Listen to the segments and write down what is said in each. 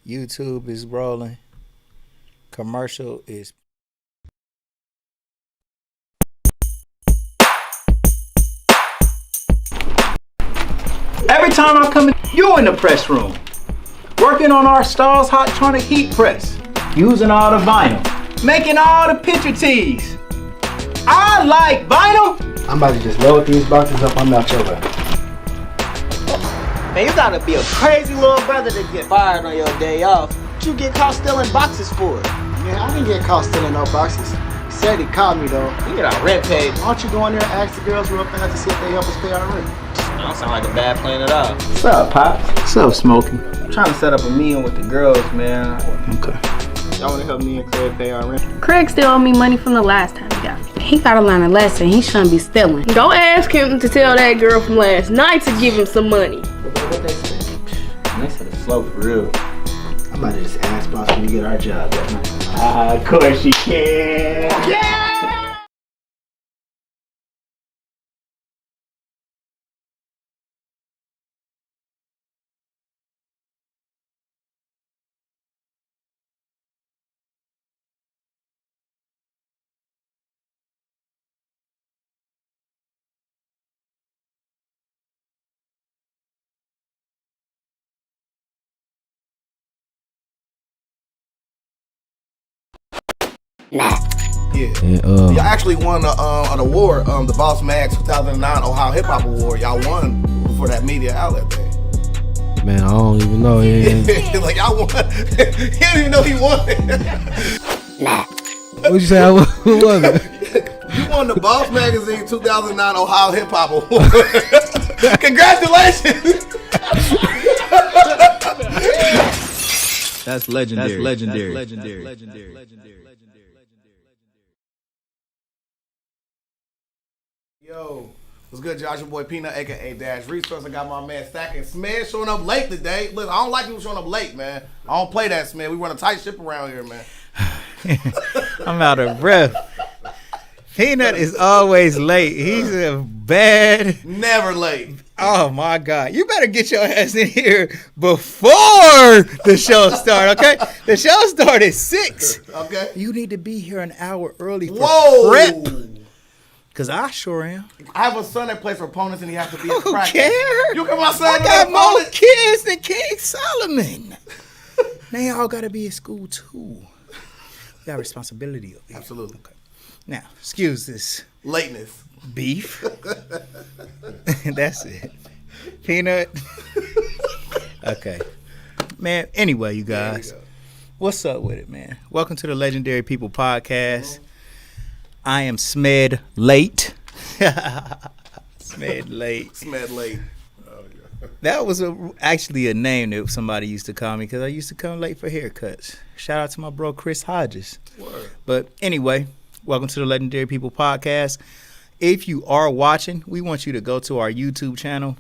YouTube is rolling. Commercial is. Every time I come in, you in the press room. Working on our Stars Hot Tronic heat press. Using all the vinyl. Making all the picture tees. I like vinyl. I'm about to just load these boxes up. I'm out your way. Man, you gotta be a crazy little brother to get fired on your day off. What you get caught stealing boxes for? Man, I didn't get caught stealing no boxes. He said he caught me though. You get our rent paid. Why don't you go in there and ask the girls real fast to see if they help us pay our rent? That don't sound like a bad plan at all. What's up, Pops? What's up, Smokey? I'm trying to set up a meeting with the girls, man. Okay. Y'all wanna help me and Craig pay our rent? Craig still owe me money from the last time he got me. He gotta learn a lesson. He shouldn't be stealing. Don't ask him to tell that girl from last night to give him some money. What they said? They said it's slow for real. I'm about to just ask boss when we get our job that night. Of course you can. Yeah! Yeah. And, Y'all actually won an award, the Boss Mag 2009 Ohio Hip Hop Award. Y'all won for that media outlet thing. Man, I don't even know. Yeah. Like y'all won. He didn't even know he won it. What'd you say? Who was it? You won the Boss Magazine 2009 Ohio Hip Hop Award. Congratulations. That's legendary. That's legendary. Yo, what's good, Josh? Your boy Peanut, aka Dash Resource. I got my man Stack and Smith showing up late today. Look, I don't like people showing up late, man. I don't play that, Smith. We run a tight ship around here, man. I'm out of breath. Peanut is always late. He's a bad. Never late. Oh my God! You better get your ass in here before the show starts, okay? The show started at 6. Okay. You need to be here an hour early for Whoa. prep. Cause I sure am. I have a son that plays for opponents, and he has to be I at don't practice. care. You come outside. I and got play more opponent? kids than King Solomon. They all gotta be at school too. We got responsibility over here. Absolutely. Okay. Now, excuse this Lateness. beef. That's it. Peanut. Okay. Man, anyway, you guys. What's up with it, man? Welcome to the Legendary People Podcast. I am Smed Late. Smed Late. Smed late. That was actually a name that somebody used to call me because I used to come late for haircuts. Shout out to my bro Chris Hodges. Word. But anyway, welcome to the Legendary People Podcast. If you are watching, we want you to go to our YouTube channel,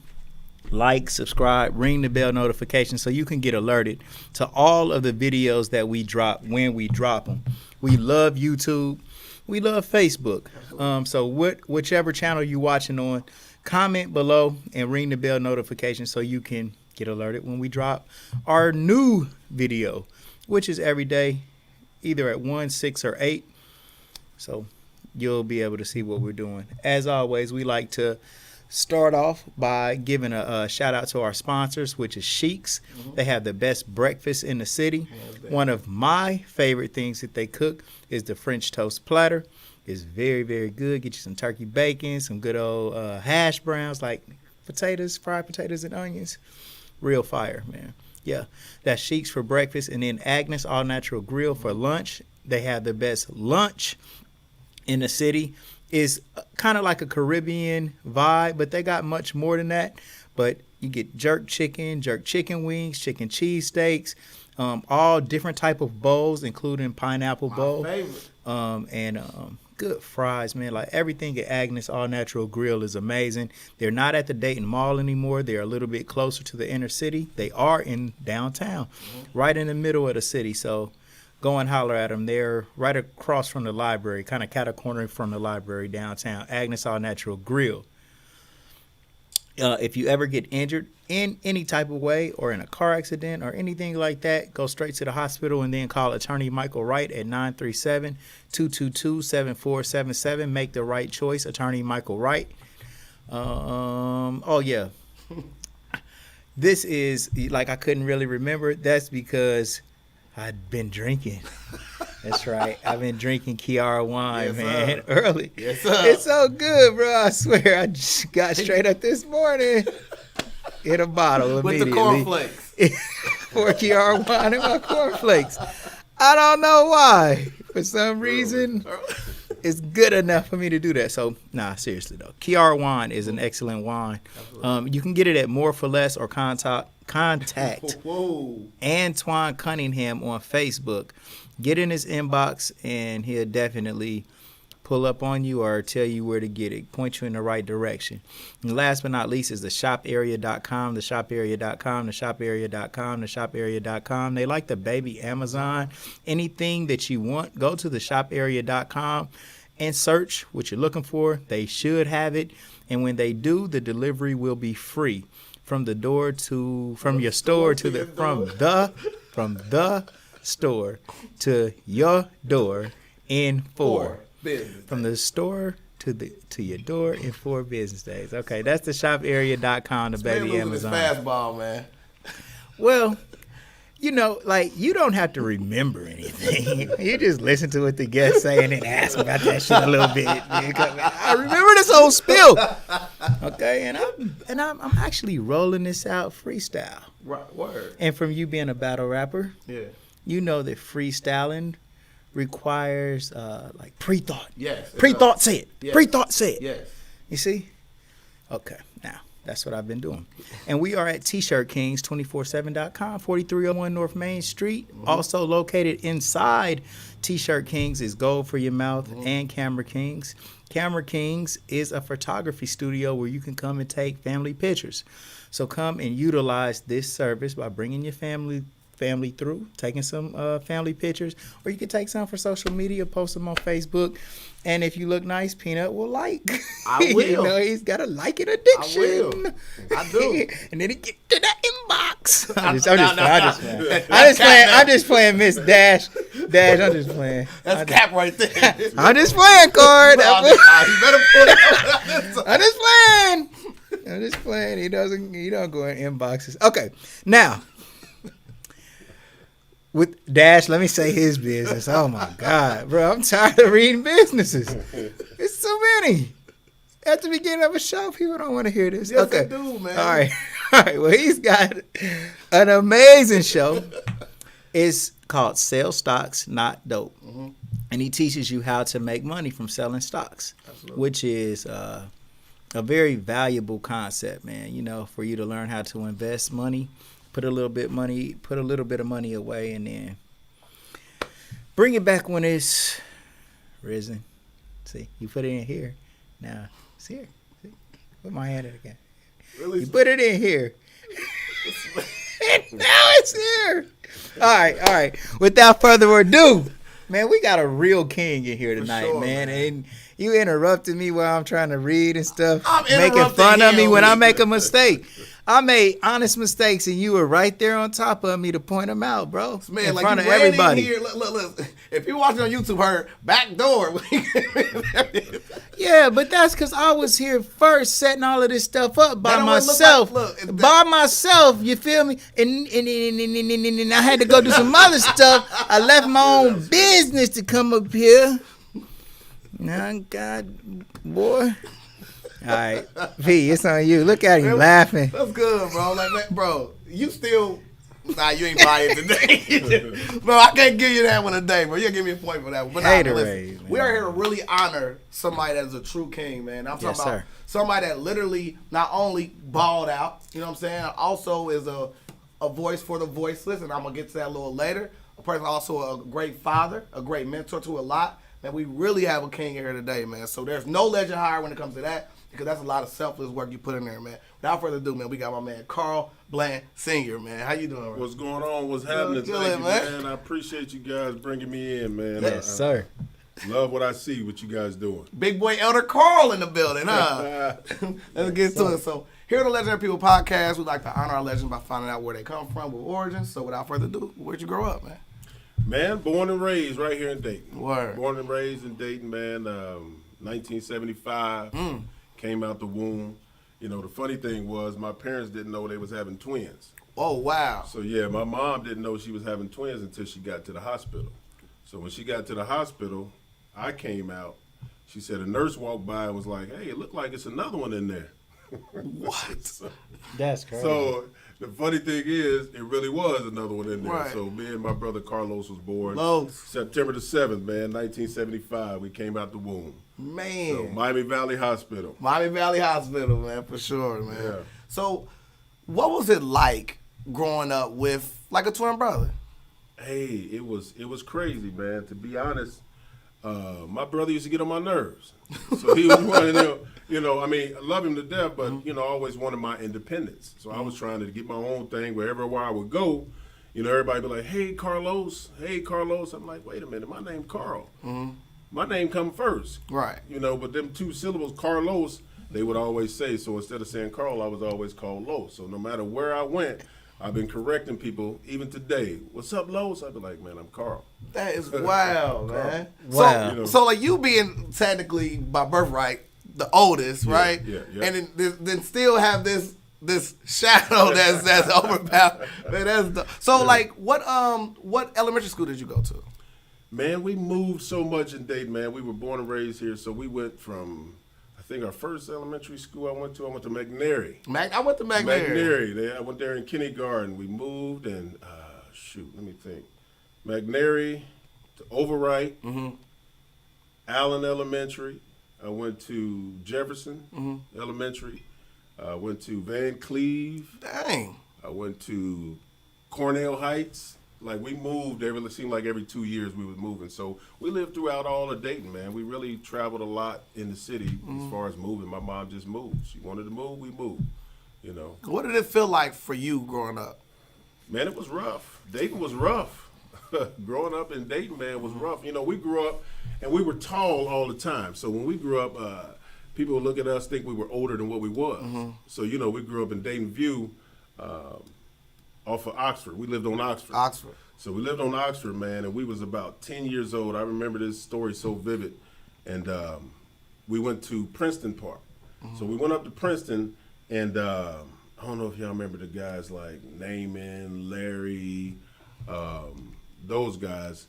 like, subscribe, ring the bell notification so you can get alerted to all of the videos that we drop when we drop them. We love YouTube. We love Facebook. So whichever channel you're watching on, comment below and ring the bell notification so you can get alerted when we drop our new video, which is every day, either at 1, 6, or 8. So you'll be able to see what we're doing. As always, we like to start off by giving a shout out to our sponsors, which is Shiekhs. They have the best breakfast in the city. One of my favorite things that they cook is the French toast platter. It's very, very good. Get you some turkey bacon, some good old hash browns like potatoes, fried potatoes and onions. Real fire, man. Yeah, that's Sheikhs for breakfast. And then Agnes All Natural Grill for lunch. They have the best lunch in the city. It's kind of like a Caribbean vibe, but they got much more than that. But you get jerk chicken wings, chicken cheesesteaks, all different type of bowls, including pineapple bowl. Favorite. And good fries, man. Like everything at Agnes All Natural Grill is amazing. They're not at the Dayton Mall anymore. They're a little bit closer to the inner city. They are in downtown, right in the middle of the city. So go and holler at them. They're right across from the library, kind of cat-a-corner from the library downtown. Agnes All Natural Grill. If you ever get injured in any type of way or in a car accident or anything like that, go straight to the hospital and then call attorney Michael Wright at 937-222-7477. Make the right choice, attorney Michael Wright. Oh, yeah. This is, like, I couldn't really remember. That's because I'd been drinking. That's right. I've been drinking Kiara Wine, man, early. Yes, sir. It's so good, bro. I swear. I just got straight up this morning. Hit a bottle With the immediately. cornflakes. For Kiara Wine and my cornflakes. I don't know why. For some reason, it's good enough for me to do that. So, nah, seriously, though. Kiara Wine is an excellent wine. You can get it at More for Less or contact Antoine Cunningham on Facebook. Get in his inbox, and he'll definitely pull up on you or tell you where to get it, point you in the right direction. And last but not least is the shoparea.com, the shoparea.com, the shoparea.com, the shoparea.com. They like the baby Amazon. Anything that you want, go to the shoparea.com and search what you're looking for. They should have it. And when they do, the delivery will be free from the door to, from your store to the, from the store to your door in 4 business from the store to your door in 4 business days. Okay, that's the shoparea.com, the baby Amazon. Fastball, man. Well, you know, like, you don't have to remember anything. You just listen to what the guests say and then ask about that shit a little bit. I remember this whole spill. Okay, and I'm actually rolling this out freestyle. Right, word. And from you being a battle rapper, Yeah. you know that freestyling requires like pre-thought. Yes. Pre-thought say it. Yes. Pre-thought say it. Yes. You see? Okay, now that's what I've been doing. And we are at T-Shirt Kings 247.com, 4301 North Main Street. Also located inside T-Shirt Kings is Gold for Your Mouth and Camera Kings. Camera Kings is a photography studio where you can come and take family pictures. So come and utilize this service by bringing your family through, taking some family pictures, or you can take some for social media, post them on Facebook, and if you look nice, Peanut will like. I will. You know, he's got a liking addiction. I will. I do. And then he get to that inbox. I'm just playing Miss Dash. I'm just playing. That's cap right there. I'm just playing, Card. You better put it. I'm just playing. He don't go in inboxes. Okay, now. With Dash, let me say his business. Oh my God, bro, I'm tired of reading businesses. It's so many. At the beginning of a show, people don't want to hear this. Yes, okay, they do, man. All right. Well, he's got an amazing show. It's called Sell Stocks, Not Dope, and he teaches you how to make money from selling stocks, which is a very valuable concept, man. You know, for you to learn how to invest money. Put a little bit of money away, and then bring it back when it's risen. See, you put it in here. Now it's here. See? Put my hand in it again. Really? You put it in here. And now it's here. All right. Without further ado, man, we got a real king in here tonight, sure, man. And you interrupted me while I'm trying to read and stuff. I'm making interrupting fun of me him. when I make a mistake. I made honest mistakes, and you were right there on top of me to point them out, bro. Man, in like front you of ran everybody. in here. Look. If you're watching on YouTube, heard back door. Yeah, but that's because I was here first, setting all of this stuff up by That don't look myself. like- look, by myself, you feel me? And I had to go do some other stuff. I left my own business to come up here. Now, God, boy. All right, V, it's on you. Look at him laughing. That's good, bro. Like, man, bro, you still. Nah, you ain't buying today. Bro, I can't give you that one today, bro. You'll give me a point for that one. But Haterade, we are here to really honor somebody that's a true king, man. I'm talking about somebody that literally not only balled out, you know what I'm saying, also is a voice for the voiceless, and I'm going to get to that a little later. A person also a great father, a great mentor to a lot. Man, we really have a king here today, man. So there's no legend higher when it comes to that, because that's a lot of selfless work you put in there, man. Without further ado, man, we got my man Carl Blanton Sr., man. How you doing, bro? What's going on? What's happening? Chilling, Thank you, man. man. I appreciate you guys bringing me in, man. Yes, sir. Love what I see, what you guys doing. Big boy Elder Carl in the building, huh? Let's get to it. So, here at the Legendary People Podcast, we like to honor our legends by finding out where they come from, with origins. So, without further ado, where'd you grow up, man? Man, born and raised right here in Dayton. Word. Born and raised in Dayton, man. 1975, came out the womb. You know, the funny thing was my parents didn't know they was having twins. Oh, wow. So, yeah, my mom didn't know she was having twins until she got to the hospital. So when she got to the hospital, I came out. She said a nurse walked by and was like, hey, it looked like it's another one in there. What? That's crazy. So the funny thing is, it really was another one in there. Right. So me and my brother Carlos was born Los. September the 7th, man, 1975. We came out the womb. Man. So Miami Valley Hospital. Miami Valley Hospital, man, for sure, man. Yeah. So, what was it like growing up with like a twin brother? Hey, it was crazy, man. To be honest, my brother used to get on my nerves. So he was one of them, you know, I mean, I love him to death, but, you know, I always wanted my independence. So I was trying to get my own thing where I would go. You know, everybody be like, hey, Carlos. Hey, Carlos. I'm like, wait a minute, my name Carl. My name come first. Right. You know, but them two syllables, Carlos, they would always say. So instead of saying Carl, I was always called Los. So no matter where I went, I've been correcting people, even today. What's up, Los? I'd be like, man, I'm Carl. That is wild, man. Wow. So, so like you being technically by birthright the oldest, right? Yeah. And then still have this shadow that's overpowered. Man, so like what elementary school did you go to? Man, we moved so much in Dayton, man. We were born and raised here, so we went from, I think our first elementary school I went to McNary. I went to McNary. I went there in kindergarten. We moved and, let me think. McNary to Wright, Allen Elementary. I went to Jefferson Elementary. I went to Van Cleve. Dang. I went to Cornell Heights. Like, we moved, it seemed like every 2 years we was moving. So we lived throughout all of Dayton, man. We really traveled a lot in the city as far as moving. My mom just moved. She wanted to move, we moved, you know. What did it feel like for you growing up? Man, it was rough. Dayton was rough. Growing up in Dayton, man, was rough. You know, we grew up, and we were tall all the time. So when we grew up, people would look at us, think we were older than what we was. So, you know, we grew up in Dayton View, off of Oxford. We lived on Oxford. So we lived on Oxford, man, and we was about 10 years old. I remember this story so vivid. And we went to Princeton Park. So we went up to Princeton, and I don't know if y'all remember the guys like Naaman, Larry, those guys.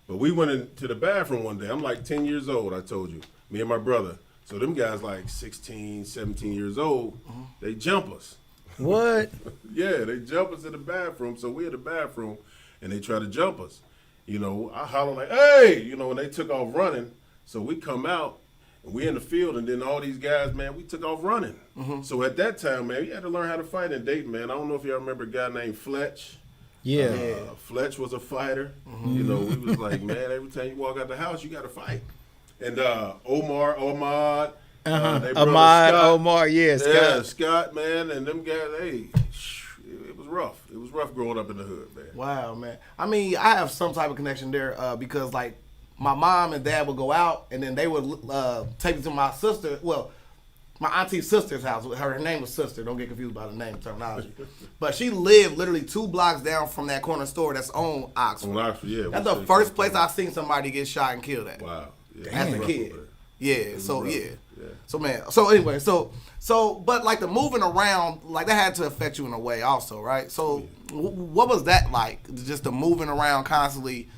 But we went into the bathroom one day. I'm like 10 years old, I told you, me and my brother. So them guys like 16, 17 years old, they jump us. What? Yeah, they jump us in the bathroom. So we in the bathroom, and they try to jump us. You know, I holler like, hey! You know, and they took off running. So we come out, and we in the field, and then all these guys, man, we took off running. So at that time, man, you had to learn how to fight in Dayton, man. I don't know if y'all remember a guy named Fletch. Yeah. Fletch was a fighter. You know, we was like, man, every time you walk out the house, you got to fight. And Ahmad, Omar, Scott, man, and them guys, hey, it was rough. It was rough growing up in the hood, man. Wow, man. I mean, I have some type of connection there because, like, my mom and dad would go out, and then they would take me to my sister, my auntie's sister's house. Her name was Sister. Don't get confused by the name terminology. But she lived literally 2 blocks down from that corner store that's on Oxford. On Oxford, yeah. That's the first place I've seen somebody get shot and killed at. Wow. Yeah, as a kid. Yeah, so rough. yeah. So man, so anyway, so but like the moving around, like that had to affect you in a way also, right? So what was that like? Just the moving around constantly,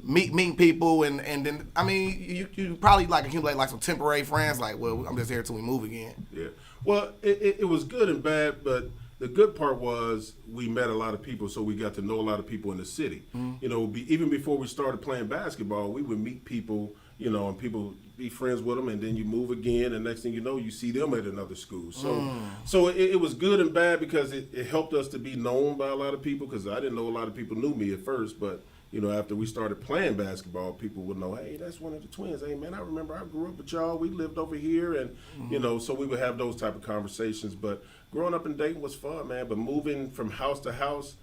meeting people, and then I mean you probably like accumulate like some temporary friends, like, well, I'm just here till we move again. Yeah. Well, it was good and bad, but the good part was we met a lot of people, so we got to know a lot of people in the city. You know, even before we started playing basketball, we would meet people, you know, and people be friends with them, and then you move again, and next thing you know, you see them at another school. So it was good and bad because it helped us to be known by a lot of people, because I didn't know a lot of people knew me at first, but, you know, after we started playing basketball, people would know, hey, that's one of the twins. Hey, man, I remember I grew up with y'all. We lived over here, and, you know, so we would have those type of conversations. But growing up in Dayton was fun, man, but moving from house to house,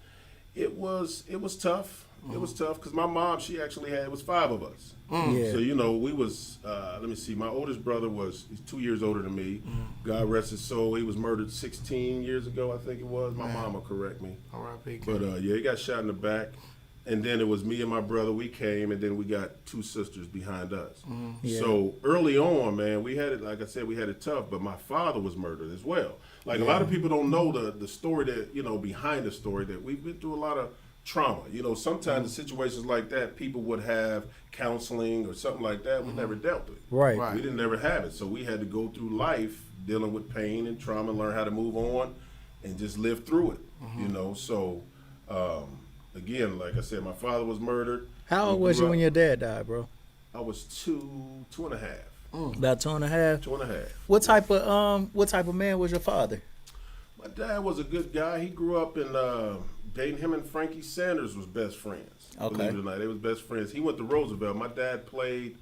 it was tough. It was tough because my mom, she actually had, it was 5 of us. Yeah. So, you know, we was, let me see, my oldest brother he's 2 years older than me. God rest his soul. He was murdered 16 years ago, I think it was. My mama correct me. R.I.P. But, yeah, he got shot in the back. And then it was me and my brother. We came, and then we got 2 sisters behind us. Yeah. So early on, man, we had it, like I said, we had it tough. But my father was murdered as well. Like a lot of people don't know the story that, you know, behind the story, that we've been through a lot of trauma. You know, sometimes in situations like that, people would have counseling or something like that. We never dealt with it. Right. Right. We didn't never have it. So we had to go through life dealing with pain and trauma, learn how to move on and just live through it, you know. So, again, like I said, my father was murdered. How old was you when your dad died, bro? I was two and a half. About 2.5. 2.5. What type of man was your father? My dad was a good guy. He grew up in Dayton. Him and Frankie Sanders was best friends. Okay. Believe it or not, they was best friends. He went to Roosevelt. My dad played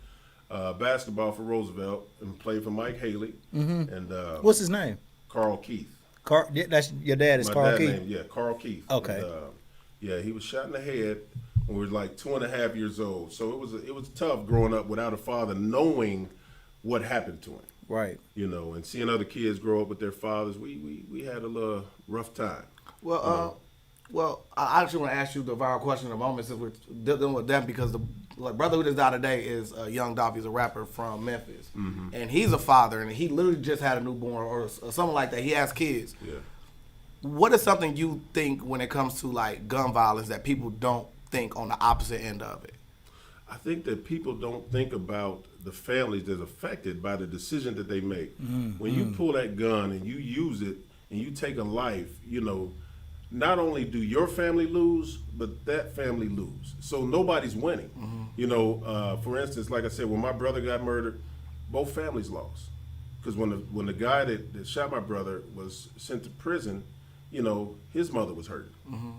basketball for Roosevelt and played for Mike Haley. And What's his name? Carl Keith. That's your dad is My Carl dad Keith. name, yeah, Carl Keith. Okay. And, yeah, he was shot in the head when we were like 2.5 years old. So it was tough growing up without a father, knowing what happened to him. Right. You know, and seeing other kids grow up with their fathers, we had a little rough time. Well, I actually want to ask you the viral question in a moment since we're dealing with them, because the brother who just died today is Young Dolph. He's a rapper from Memphis, and he's a father, and he literally just had a newborn or something like that. He has kids. Yeah. What is something you think when it comes to like gun violence that people don't think on the opposite end of it? I think that people don't think about the families that's affected by the decision that they make. When you pull that gun and you use it and you take a life, you know, not only do your family lose, but that family lose. So nobody's winning. You know, for instance, like I said, when my brother got murdered, both families lost. Because when the guy that shot my brother was sent to prison, you know, his mother was hurt.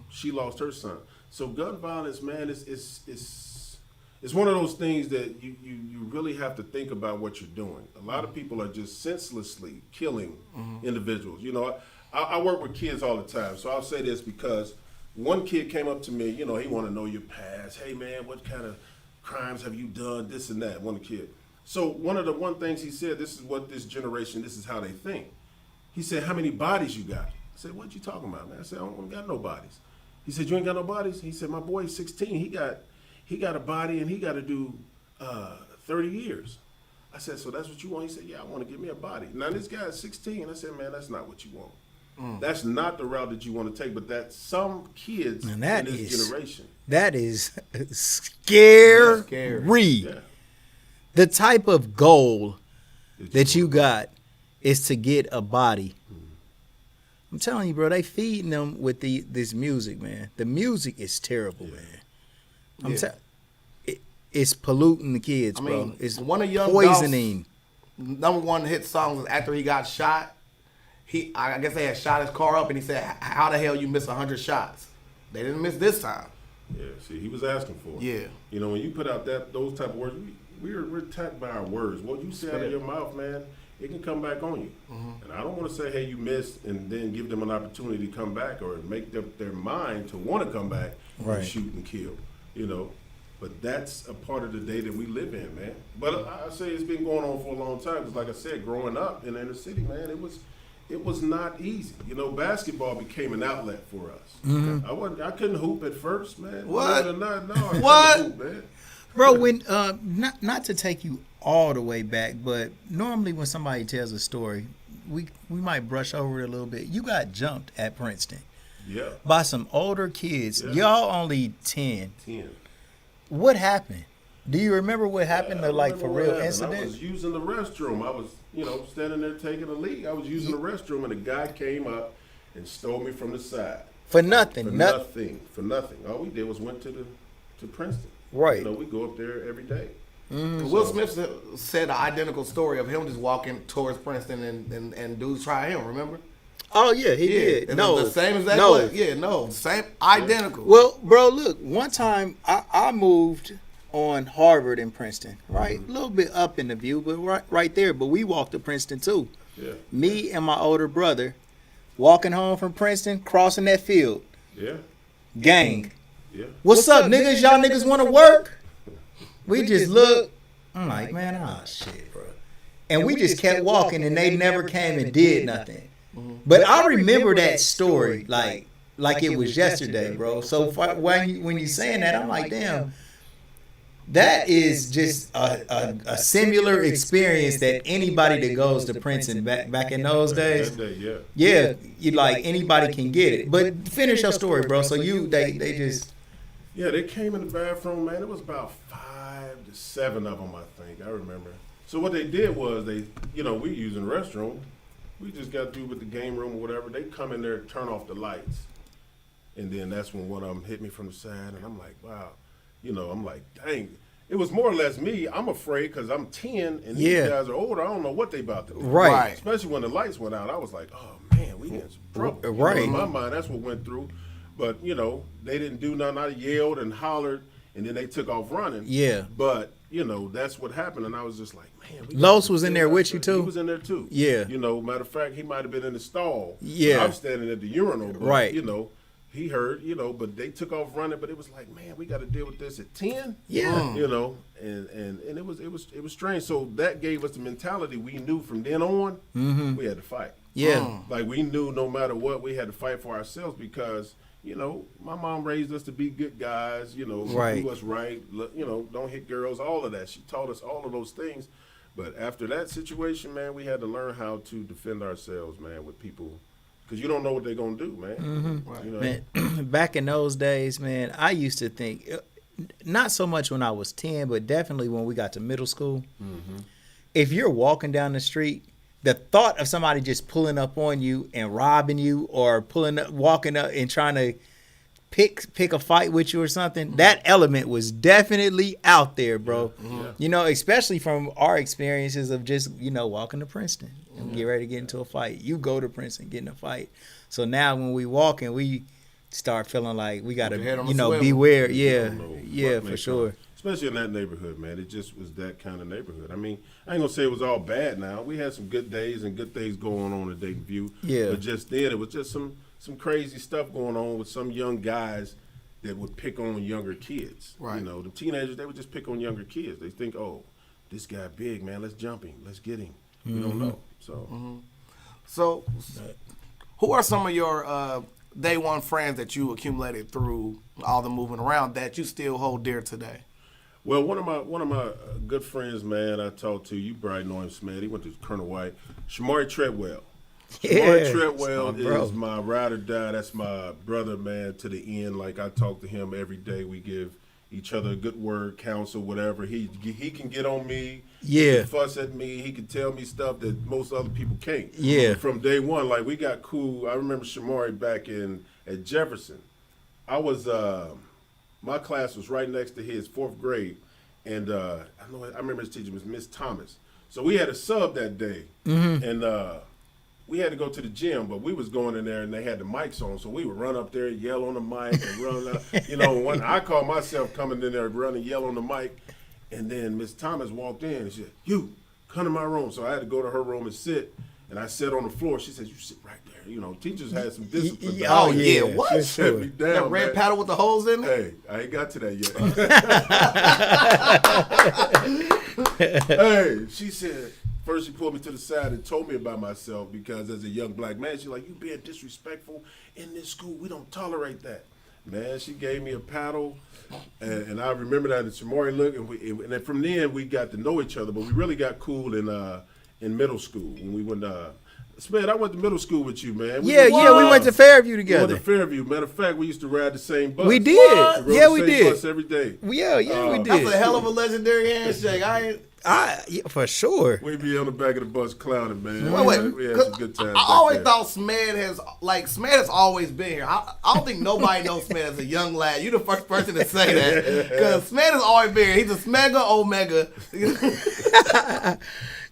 She lost her son. So gun violence, man, it's one of those things that you really have to think about what you're doing. A lot of people are just senselessly killing individuals. You know, I work with kids all the time, so I'll say this because one kid came up to me, you know, he want to know your past. Hey, man, what kind of crimes have you done, this and that, one kid. So one things he said, this is what this generation, this is how they think. He said, how many bodies you got? I said, what you talking about, man? I said, I don't got no bodies. He said, you ain't got no bodies? He said, my boy's 16, he got a body and he got to do 30 years. I said, so that's what you want? He said, yeah, I want to give me a body. Now this guy's 16. I said, man, that's not what you want. That's not the route that you want to take, but that's some kids in this generation. That is scary. Yeah. The type of goal that you got is to get a body. I'm telling you, bro, they feeding them with this music, man. The music is terrible, man. It's polluting the kids, I mean, bro. It's one of Young poisoning. Number one hit songs after he got shot. I guess they had shot his car up, and he said, "How the hell you miss 100 shots?" They didn't miss this time. Yeah, see, he was asking for it. Yeah. You know, when you put out those type of words, we're attacked by our words. What you say out of your mouth, man, it can come back on you. And I don't want to say, hey, you missed, and then give them an opportunity to come back or make their mind to want to come back and shoot and kill, you know. But that's a part of the day that we live in, man. But I say it's been going on for a long time because, like I said, growing up in the inner city, man, it was not easy. You know, basketball became an outlet for us. I couldn't hoop at first, man. What? I couldn't hoop, man. Bro, when not to take you all the way back, but normally when somebody tells a story, we might brush over it a little bit. You got jumped at Princeton. Yeah. By some older kids. Yeah. Y'all only 10. 10. What happened? Do you remember what happened? For real incident? I was using the restroom. I was, standing there taking a leak. I was using the restroom, and a guy came up and stole me from the side. For nothing. For nothing. All we did was went to Princeton. Right. You know, we go up there every day. Will Smith said an identical story of him just walking towards Princeton and dudes try him. Remember? Oh yeah, he did. And No, the same exact no. way. Yeah, no, same identical. Well, bro, look. One time I moved on Harvard and Princeton, right? A little bit up in the view, but right there. But we walked to Princeton too. Yeah. Me and my older brother walking home from Princeton, crossing that field. Yeah. Gang. Yeah. What's up, niggas? Y'all niggas want to work? We just look. I'm like, man, shit, bro. And we just kept walking, and they never came and did nothing. But I remember that story like it was yesterday, bro. So when you saying that, I'm like, damn, that is just a similar experience that anybody that goes to Princeton back in those days. Yeah, you like anybody can get it. But finish your story, bro. So they just. Yeah, they came in the bathroom, man. It was about 5 to 7 of them, I think. I remember. So what they did was we using the restroom. We just got through with the game room or whatever. They come in there, turn off the lights. And then that's when one of them hit me from the side. And I'm like, wow. I'm like, dang. It was more or less me. I'm afraid because I'm 10 and these guys are older. I don't know what they about to do. Right. Especially when the lights went out. I was like, oh, man, we in some trouble. Right. In my mind, that's what went through. But, they didn't do nothing. I yelled and hollered, and then they took off running. Yeah. But, that's what happened. And I was just like, man. Los was in there with you, too? He was in there, too. Yeah. Matter of fact, he might have been in the stall. Yeah. I was standing at the urinal. But, right. He heard, but they took off running. But it was like, man, we got to deal with this at 10. Yeah. And it was strange. So that gave us the mentality we knew from then on we had to fight. Yeah. Like we knew no matter what, we had to fight for ourselves because my mom raised us to be good guys, right. Do us right, don't hit girls, all of that. She taught us all of those things. But after that situation, man, we had to learn how to defend ourselves, man, with people. Because you don't know what they're going to do, man. Right. Man, back in those days, man, I used to think, not so much when I was 10, but definitely when we got to middle school, if you're walking down the street, the thought of somebody just pulling up on you and robbing you or walking up and trying to pick a fight with you or something, that element was definitely out there, bro. Especially from our experiences of just, walking to Princeton and get ready to get into a fight. You go to Princeton, get in a fight. So now when we walk and we start feeling like we got to, beware. Yeah, for sure. Especially in that neighborhood, man. It just was that kind of neighborhood. I mean, I ain't going to say it was all bad now. We had some good days and good things going on in Dayton View. Yeah. But just then, it was just some crazy stuff going on with some young guys that would pick on younger kids. Right. The teenagers, they would just pick on younger kids. They think, oh, this guy big, man. Let's jump him. Let's get him. We don't know. So, who are some of your day one friends that you accumulated through all the moving around that you still hold dear today? Well, one of my good friends, man, I talked to, you probably know him, Smith. He went to Colonel White. Shamari Treadwell. Shamari Treadwell is my ride or die. That's my brother, man, to the end. Like, I talk to him every day. We give each other a good word, counsel, whatever. He can get on me. Yeah. He can fuss at me. He can tell me stuff that most other people can't. Yeah. From day one, like, we got cool. I remember Shamari back at Jefferson. I was my class was right next to his, 4th grade, and I remember his teacher was Miss Thomas. So we had a sub that day, and we had to go to the gym, but we was going in there and they had the mics on, so we would run up there, yell on the mic, and run. When I called myself coming in there, run and yell on the mic, and then Miss Thomas walked in and she said, "You come to my room." So I had to go to her room and sit, and I sat on the floor. She said, "You sit right there." Teachers had some discipline. Oh, yeah, what? She set me down, that red paddle with the holes in it? Hey, I ain't got to that yet. Hey, she said, first she pulled me to the side and told me about myself because as a young black man, she's like, "You being disrespectful in this school. We don't tolerate that." Man, she gave me a paddle, and I remember that. And Shamari looked, and then from then we got to know each other, but we really got cool in middle school when we went Smith, I went to middle school with you, man. We went to Fairview together. We went to Fairview. Matter of fact, we used to ride the same bus. We did. We rode the same bus every day. We did. That's a hell of a legendary handshake. For sure. We be on the back of the bus clowning, man. We had some good times. I always thought Smed has always been here. I don't think nobody knows Smed as a young lad. You're the first person to say that. Because Smed has always been here. He's a Smega Omega.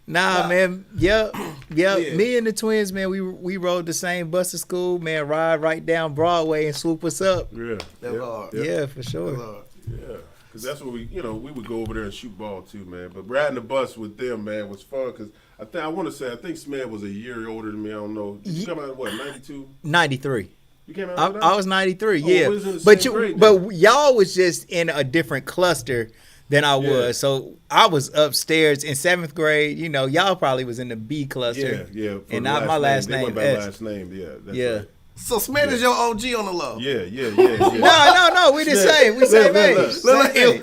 Nah, man. Yeah. Me and the twins, man, we rode the same bus to school, man, ride right down Broadway and swoop us up. Yeah. That's hard. Yeah, for sure. Yeah. Because that's what we would go over there and shoot ball too, man. But riding the bus with them, man, was fun. Because I think Smed was a year older than me. I don't know. Did you come out, 92? 93. You came out 09? I was 93. Oh, Yeah, we was in the same grade then. but y'all was just in a different cluster than I was. So I was upstairs in 7th grade. You know, y'all probably was in the B cluster. Yeah. And not my last They name. went by last name. Yeah. That's right. So Smith is your OG on the low. Yeah. No. We the same. We same age. Snap be on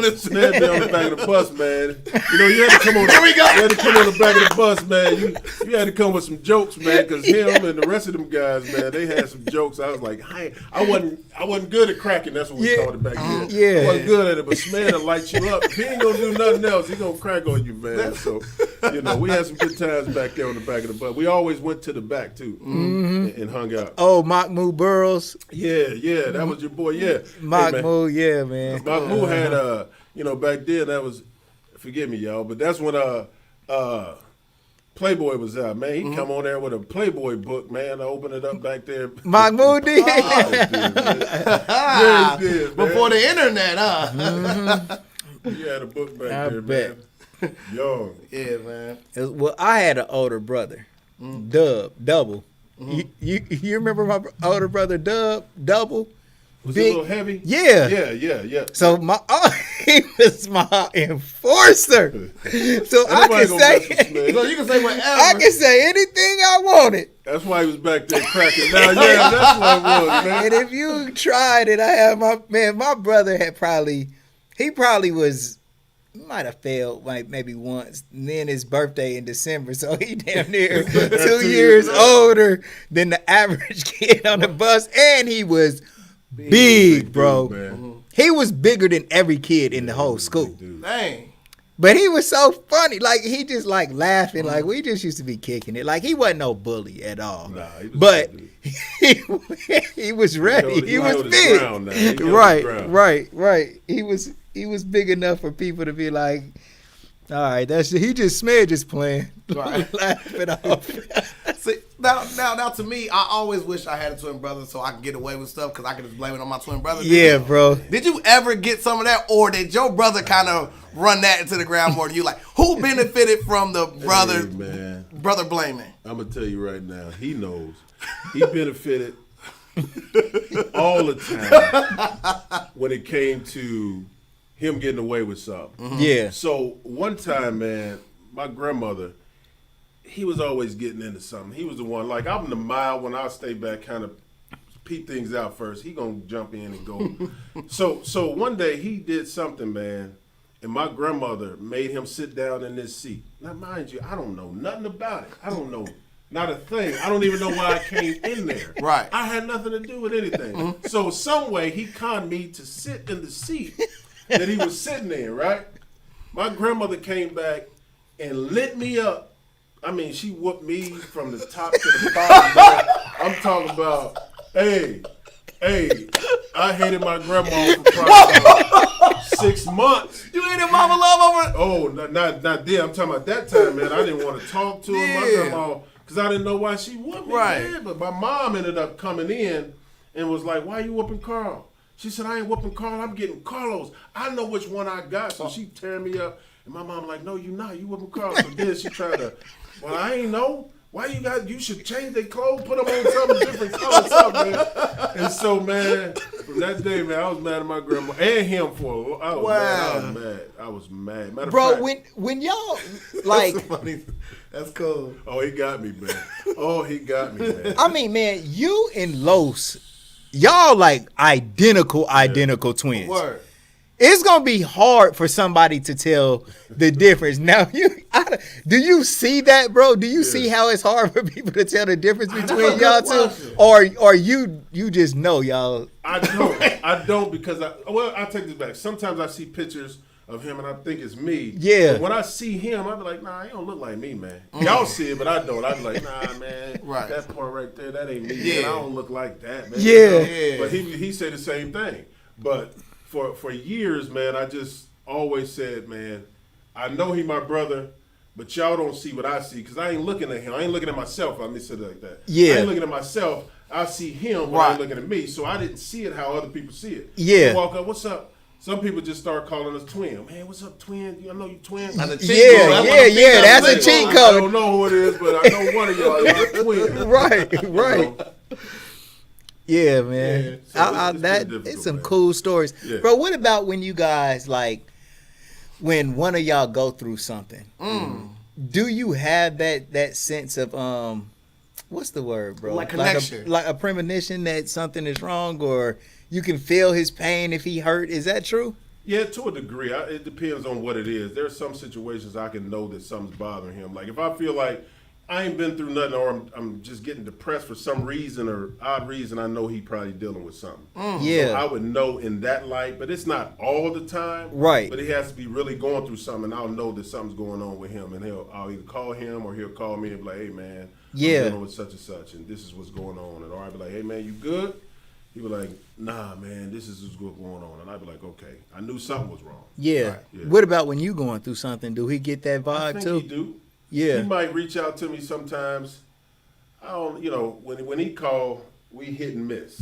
the back of the bus, man. You know, you had to come on. Here we go. You had to come on the back of the bus, man. You had to come with some jokes, man, because him and the rest of them guys, man, they had some jokes. I was like, I wasn't good at cracking. That's what we called it back then. Yeah. I wasn't good at it, but Smith will light you up. If he ain't gonna do nothing else, he gonna crack on you, man. So, you know, we had some good times back there on the back of the bus. We always went to the back too and hung out. Oh, Mahmoud Burrows. Yeah, that was your boy. Yeah, Mahmoud, yeah, man. Mahmoud had you know, back then that was, forgive me, y'all, but that's when Playboy was out, man. He come on there with a Playboy book, man. I opened it up back there. Mahmoud did. Yeah, he did, man. Before the internet, huh? He had a book back I there, bet. man. Young. Yeah, man. Well, I had an older brother, Double. You remember my older brother, Double? Was he a little heavy? Yeah. Yeah. So he was my enforcer. So I can say, So you can say whatever. I can say anything I wanted. That's why he was back there cracking. Now, yeah, that's what it was, man. And if you tried it, I had my brother had might have failed like maybe once. And then his birthday in December, so he damn near 2 years older than the average kid on the bus, and he was big, bro. Man. He was bigger than every kid in the whole school. Dang. But he was so funny, like he just like laughing, like we just used to be kicking it. Like he wasn't no bully at all. Nah, he was but good, he was ready. He was held his big. ground now. He held his ground. Right. He was big enough for people to be like, all right, he just Smith just playing, Right. laughing off. See, now to me, I always wish I had a twin brother so I could get away with stuff because I could just blame it on my twin brother. Yeah, bro. Did you ever get some of that, or did your brother kind of run that into the ground more than you? Like, who benefited from the brother brother blaming? I'm gonna tell you right now, he knows. He benefited all the time when it came to him getting away with something. Yeah. So one time, man, my grandmother, he was always getting into something. He was the one, like I'm the mild when I stay back, kind of peep things out first. He gonna jump in and go. So one day he did something, man, and my grandmother made him sit down in this seat. Now, mind you, I don't know nothing about it. I don't know not a thing. I don't even know why I came in there. Right. I had nothing to do with anything. So some way he conned me to sit in the seat that he was sitting in, right? My grandmother came back and lit me up. I mean, she whooped me from the top to the bottom. Man. I'm talking about, hey, I hated my grandma for probably about 6 months. You hated mama love over? Oh, not then. I'm talking about that time, man. I didn't want to talk to her. My grandma, because I didn't know why she whooped me. Right. Man. But my mom ended up coming in and was like, why you whooping Carl? She said, I ain't whooping Carl. I'm getting Carlos. I know which one I got. So she tearing me up. And my mom like, no, you not. You whooping Carl. So then she tried to, well, I ain't know. Why you should change their clothes, put them on something different color, something, man. And so, man, from that day, man, I was mad at my grandma and him for I was mad. Matter Bro, of fact, when y'all like, That's funny. That's cool. oh, he got me, man. Man. I mean, man, you and Los, y'all like identical twins. Word. It's gonna be hard for somebody to tell the difference. Now, do you see that, bro? Do you see how it's hard for people to tell the difference between y'all two, or you just know y'all? I don't because I'll take this back. Sometimes I see pictures of him and I think it's me. Yeah. But when I see him, I be like, nah, he don't look like me, man. Y'all see it, but I don't. I be like, nah, man. Right. That part right there, that ain't me. Yeah. Man. I don't look like that, man. Yeah. You know? Yeah. But he said the same thing. But for years, man, I just always said, man, I know he my brother, but y'all don't see what I see because I ain't looking at him. I ain't looking at myself. Let me say it like that. Yeah. I ain't looking at myself. I see him, but I ain't looking at me. So I didn't see it how other people see it. Yeah. I walk up, what's up? Some people just start calling us twin. Man, what's up, twin? I know you twin. That's a cheat code. That's a cheat I code. don't know who it is, but I know one of y'all is a twin. Right. Yeah, man. Yeah, so it's been It's some man. cool stories. Yeah. Bro, what about when you guys, like, when one of y'all go through something? Do you have that sense of, what's the word, bro? Like connection. Like a premonition that something is wrong, or you can feel his pain if he hurt. Is that true? Yeah, to a degree. It depends on what it is. There's some situations I can know that something's bothering him. Like if I feel like I ain't been through nothing, or I'm just getting depressed for some reason or odd reason, I know he probably dealing with something. Yeah. So I would know in that light, but it's not all the time. Right. But he has to be really going through something, and I'll know that something's going on with him, and I'll either call him or he'll call me and be like, hey, man, Yeah. I'm dealing with such and such, and this is what's going on. And or I'll be like, hey, man, you good? He'd be like, nah, man, this is what's going on. And I'd be like, okay, I knew something was wrong. Yeah. Right, yeah. What about when you going through something? Do he get that I vibe think too? he do. Yeah. He might reach out to me sometimes. I don't, when he call, we hit and miss.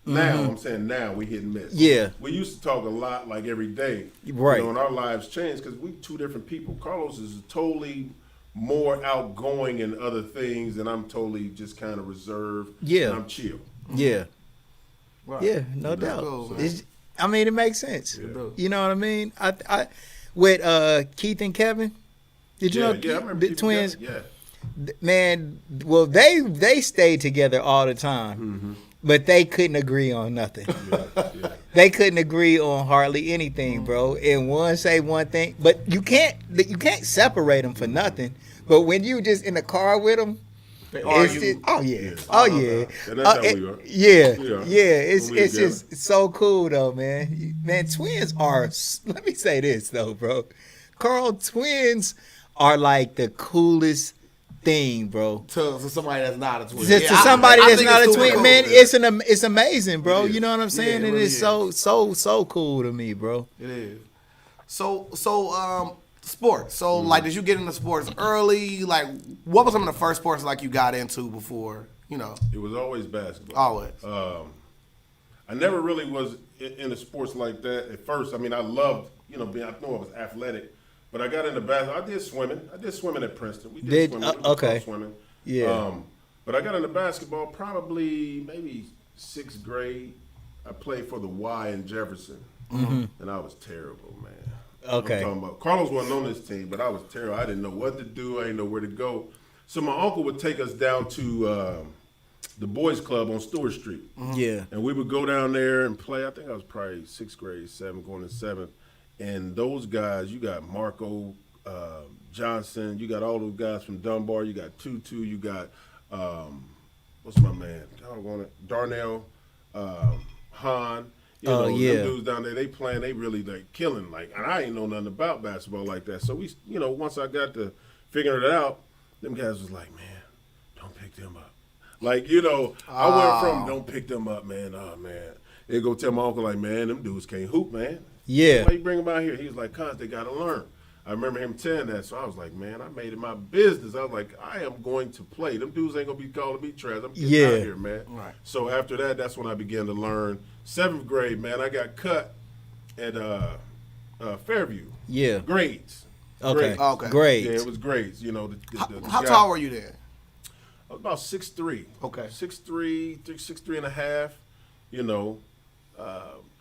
Now, I'm saying now we hit and miss. Yeah. We used to talk a lot like every day. Right. And our lives changed because we two different people. Carlos is totally more outgoing in other things, and I'm totally just kind of reserved. Yeah. And I'm chill. Yeah. Right. Yeah, no That's doubt. cool, man. I mean, it makes sense. Yeah. You know what I mean? I with Keith and Kevin. Did you know I remember the people twins? Yeah. Man, well, they stayed together all the time, but they couldn't agree on nothing. Yeah. They couldn't agree on hardly anything, bro. And one say one thing, but you can't separate them for nothing. But when you just in the car with them, argue. oh yeah, Yeah. oh yeah, And that's how we are. yeah, We are. yeah. It's When we just so cool though, man. Man, twins are. Let me say this though, bro. Carl, twins are like the coolest thing, bro. To somebody that's not a twin. Just to Yeah, somebody I that's think not a it's super twin, cool. man, it's amazing, bro. It is. You know what I'm saying? Yeah, it It really is so cool to me, bro. It is. So sports. So like, did you get into sports early? Like, what was some of the first sports like you got into before? It was always basketball. Always. I never really was into sports like that at first. I mean, I loved, I knew I was athletic, but I got into basketball. I did swimming at Princeton. We did swimming. It was okay. called swimming. Yeah. But I got into basketball probably maybe 6th grade. I played for the Y in Jefferson, and I was terrible, man. Okay. I'm talking about Carlos wasn't on this team, but I was terrible. I didn't know what to do. I didn't know where to go. So my uncle would take us down to the boys' club on Stewart Street. Yeah. And we would go down there and play. I think I was probably 6th grade, 7th, going to 7th. And those guys, you got Marco Johnson, you got all those guys from Dunbar, you got Tutu, you got, what's my man? Darnell, Han. Them dudes down there, they playing, they really like killing. Like, and I ain't know nothing about basketball like that. So we, once I got to figuring it out, them guys was like, man, don't pick them up. Like, I went from don't pick them up, man. Oh, man. They go tell my uncle, like, man, them dudes can't hoop, man. Yeah. Why you bring them out here? He was like, cuz they got to learn. I remember him saying that. So I was like, man, I made it my business. I was like, I am going to play. Them dudes ain't going to be calling me trash. I'm getting out of here, man. Right. So after that, that's when I began to learn. 7th grade, man, I got cut at Fairview. Yeah. Grades. Okay. Grades. Okay. Great. Yeah, it was grades. How tall were you then? I was about 6'3". Okay. 6'3" and a half.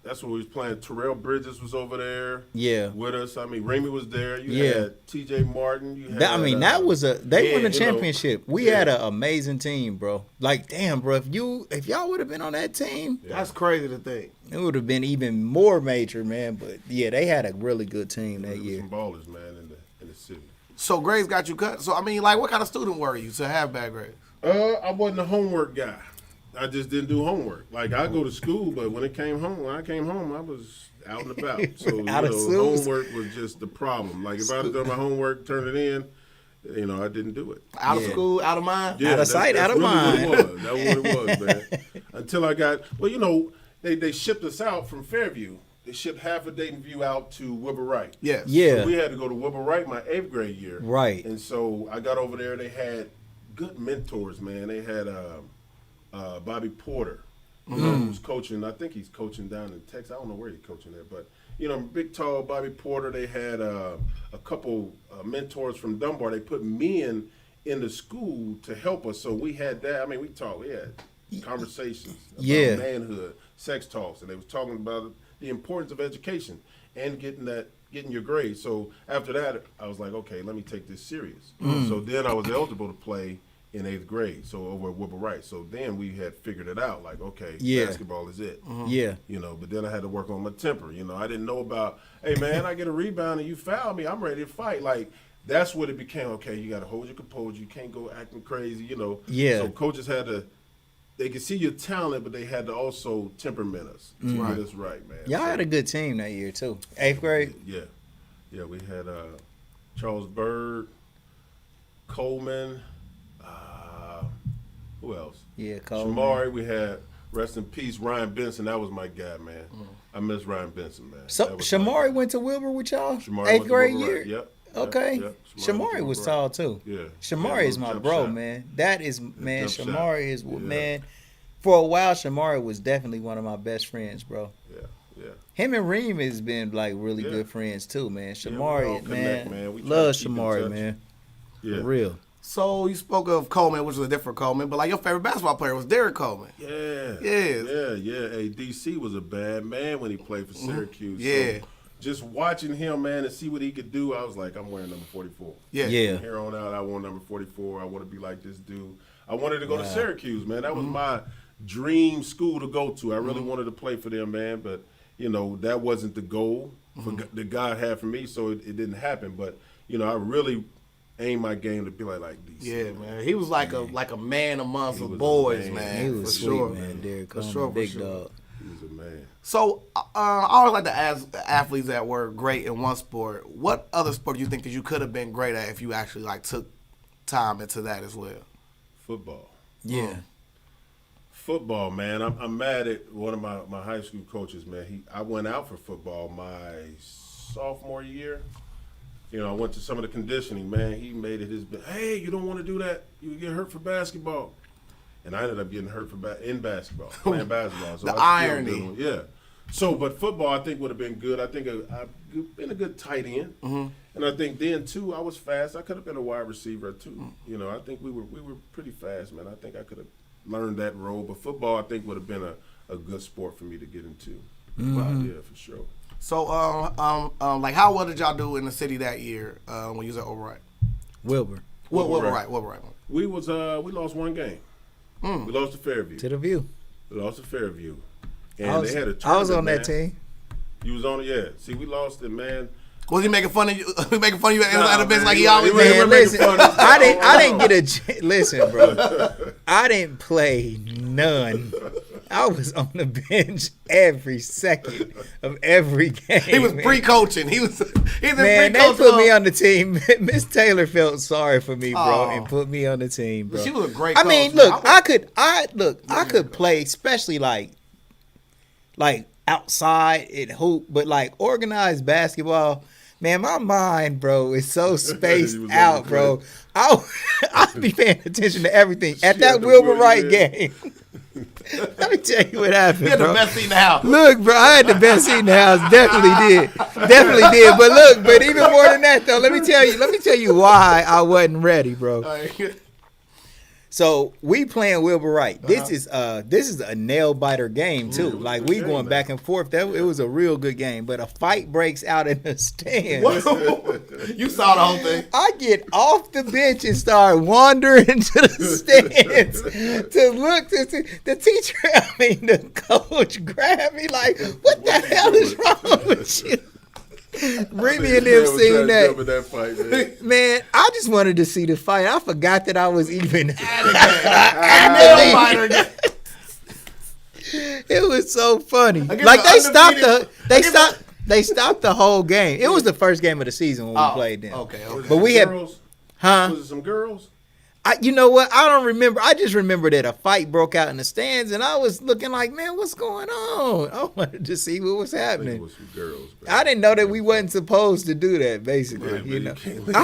That's when we was playing. Terrell Bridges was over there. Yeah. With us. I mean, Ramey was there. You Yeah. had T.J. Martin. You had, That was they won yeah, a championship. We yeah. had an amazing team, bro. Like, damn, bro, if y'all would have been on that team, That's crazy to think. it would have been even more major, man. But yeah, they had a really good team that There was year. some ballers, man, in the city. So grades got you cut. So I mean, like, what kind of student were you to have bad grades? I wasn't a homework guy. I just didn't do homework. Like, I go to school, but when I came home, I was out and about. So, Out of school. homework was just the problem. Like, if I had done my homework, turned it in, I didn't do it. Out of Yeah. school, out of mind. Out of sight, out of really mind. What it was. That was what it was, man. Until I got, they shipped us out from Fairview. They shipped half of Dayton View out to Wilbur Wright. Yes. Yeah. So we had to go to Wilbur Wright my 8th grade year. Right. And so I got over there. They had good mentors, man. They had Bobby Porter, who's coaching. I think he's coaching down in Texas. I don't know where he's coaching at, but big tall Bobby Porter. They had a couple mentors from Dunbar. They put me in the school to help us. So we had that. I mean, we had conversations about Yeah. manhood, sex talks, and they was talking about the importance of education and getting your grades. So after that, I was like, okay, let me take this serious. So then I was eligible to play in 8th grade, so over at Wright. So then we had figured it out, like, okay, basketball is it. Yeah. You know, but then I had to work on my temper. You know, I didn't know about, hey, man, I get a rebound and you foul me, I'm ready to fight. Like, that's what it became. Okay, you got to hold your composure. You can't go acting crazy, you know. Yeah. So coaches had to, they could see your talent, but they had to also temperament us to get us right, man. Y'all had a good team that year, too. 8th grade? Yeah. Yeah, we had Charles Bird, Coleman, who else? Yeah, Coleman. Shamari, we had, rest in peace, Ryan Benson. That was my guy, man. I miss Ryan Benson, man. So Shamari went to Wilbur with y'all? Shamari 8th went to grade Wilbur, year? right. Yep. Okay. Yep. Shamari was tall, too. Yeah. Shamari is my jump bro, shot. man. That is, man, jump shot. Shamari is, Yeah. man. For a while, Shamari was definitely one of my best friends, bro. Yeah. Him and Reem has been, like, really Yeah. good friends, too, man. we Shamari, all connect, man. We try love to keep in Shamari, touch. man. Yeah. For real. So you spoke of Coleman, which was a different Coleman, but like your favorite basketball player was Derrick Coleman. Yeah. Yeah. Hey, DC was a bad man when he played for Syracuse. Yeah. So just watching him, man, and see what he could do, I was like, I'm wearing number 44. Yeah. Yeah. From here on out, I want number 44. I want to be like this dude. I wanted to go to Syracuse, man. That was my dream school to go to. I really wanted to play for them, man, but, you know, that wasn't the goal that God had for me, so it didn't happen. But, you know, I really aimed my game to be like DC. Yeah, man. He was like a man amongst He the was a boys, man. man. He was for sweet, sure, man. Derrick For Coleman, sure, for big sure. dog. He was a man. So I always like to ask athletes that were great in one sport, what other sport do you think that you could have been great at if you actually like took time into that as well? Football. Yeah. Football, man. I'm mad at one of my high school coaches, man. I went out for football my sophomore year. You know, I went to some of the conditioning, man. He made it his, hey, you don't want to do that. You get hurt for basketball. And I ended up getting hurt in basketball, playing basketball. So The I still irony. did, yeah. So, but football, I think would have been good. I think I've been a good tight end, and I think then too I was fast. I could have been a wide receiver too. You know, I think we were pretty fast, man. I think I could have learned that role. But football, I think would have been a good sport for me to get into. Yeah, for sure. So like how well did y'all do in the city that year when you was at Wright? Wilbur. Wright. We lost one game. We lost to Fairview. To the view. We lost to Fairview, and I was, they had a I was tournament, on that man. team. You was on it, yeah. See, we lost it, man. Was he making fun of you? Making fun of you at the bench man, like he he always wasn't did? Man, making listen, fun of us. I didn't get a listen, bro. I didn't play none. I was on the bench every second of every game. He was man. pre-coaching. He's Man, in they pre-coach put me mode. on the team. Miss Taylor felt sorry for me, bro, Aw. and put me on the team, bro. She was a great I coach, mean, man. look, I could play, especially like outside at hoop, but like organized basketball. Man, my mind, bro, is so spaced You was out, on the bro. I'll be paying attention to everything. At Shit, that the Wilbur Will, Wright yeah. game, let me tell you what happened, He had the bro. best seat in the house. Look, bro, I had the best seat in the house. Definitely did. But even more than that, though, let me tell you why I wasn't ready, bro. So we playing Wilbur Wright. This is a nail biter game too. Like we good going game, back and forth. It was a real good game. But a fight breaks out in the stands. You saw the whole thing. I get off the bench and start wandering to the stands to look to see the teacher. I mean, the coach grabbed me like, "What the hell is wrong with you?" Remy and them seen that. Fight, man. Man, I just wanted to see the fight. I forgot that I was even. Nail biter. It was so funny. guess Like the they stopped the whole game. It was the first game of the season when we played them. Okay. But we had, girls? huh? Was it some girls? You know what? I don't remember. I just remember that a fight broke out in the stands, and I was looking like, man, what's going on? I wanted to see what was I think it happening. was some girls. Man. I didn't know that we wasn't supposed to do that. Basically, Right, you man, know, you can't leave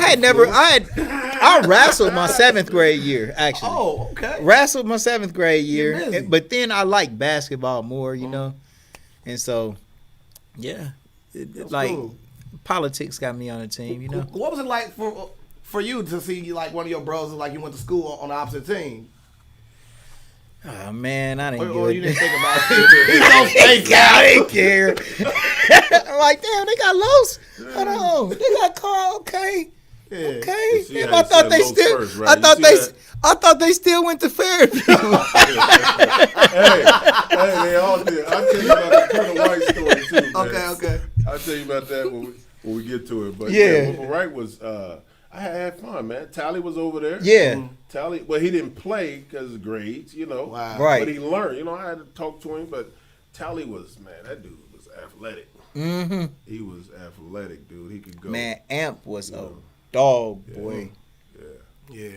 I wrestled my 7th grade year actually. Oh, okay. Wrestled my 7th grade You're year, busy. but then I liked basketball more, you know, and so yeah, like cool. politics got me on the team, you know. What was it like for you to see like one of your bros like you went to school on the opposite team? Oh man, I didn't. Or you didn't think about it. He don't think I didn't care. I'm like, damn, they got Los. Hold on, they got Carl. Okay, okay. See Damn, how I you thought said they Los still. first, right? I You thought see they. that? I thought they still went to Fairview. Hey, they all did. I'll tell you about the Colonel White story too, man. Okay. I'll tell you about that when we get to it. But Yeah. Wilbur Wright was. I had fun, man. Tally was over there. Yeah. Tally. Well, he didn't play because of grades, you know. Wow. Right. But he learned. You know, I had to talk to him. But Tally was, man, that dude was athletic. Mm-hmm. He was athletic, dude. He could go. Man, Amp was a dog, boy. Yeah.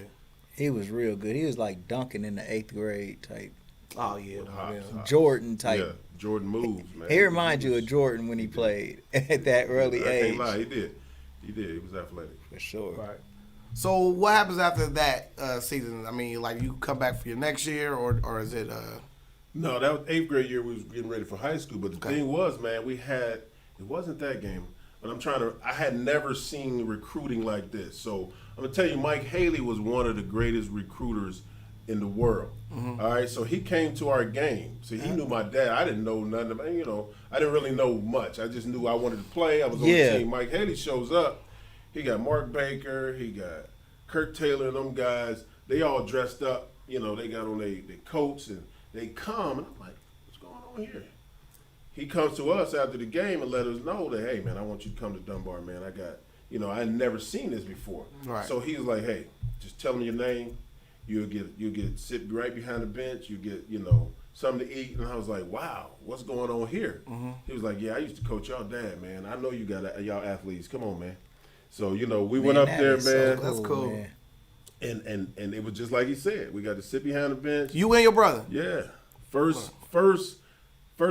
He was real good. He was like dunking in the 8th grade type. Oh yeah. Jordan type. Yeah, Jordan moves, man. He reminds you of Jordan when he played at that early I age. can't lie, he did. He was athletic. For sure. Right. So what happens after that season? I mean, like you come back for your next year, or is it? No, that was 8th grade year. We was getting ready for high school. But the thing was, man, it wasn't that game. But I had never seen recruiting like this. So I'm gonna tell you, Mike Haley was one of the greatest recruiters in the world. Mm-hmm. All right, so he came to our game. So he knew my dad. I didn't know nothing about, I didn't really know much. I just knew I wanted to play. I was on the team. Mike Haley shows up. He got Mark Baker. He got Kurt Taylor and them guys. They all dressed up. They got on their coats and they come. And I'm like, what's going on here? He comes to us after the game and let us know that, hey, man, I want you to come to Dunbar, man. I got, I had never seen this before. Right. So he was like, hey, just tell me your name. You'll get sit right behind the bench. You get, something to eat. And I was like, wow, what's going on here? Mm-hmm. He was like, yeah, I used to coach y'all dad, man. I know you got y'all athletes. Come on, man. So, we went up there, man. So cool, That's cool. Man. And it was just like he said. We got to sit behind the bench. You and your brother. Yeah. First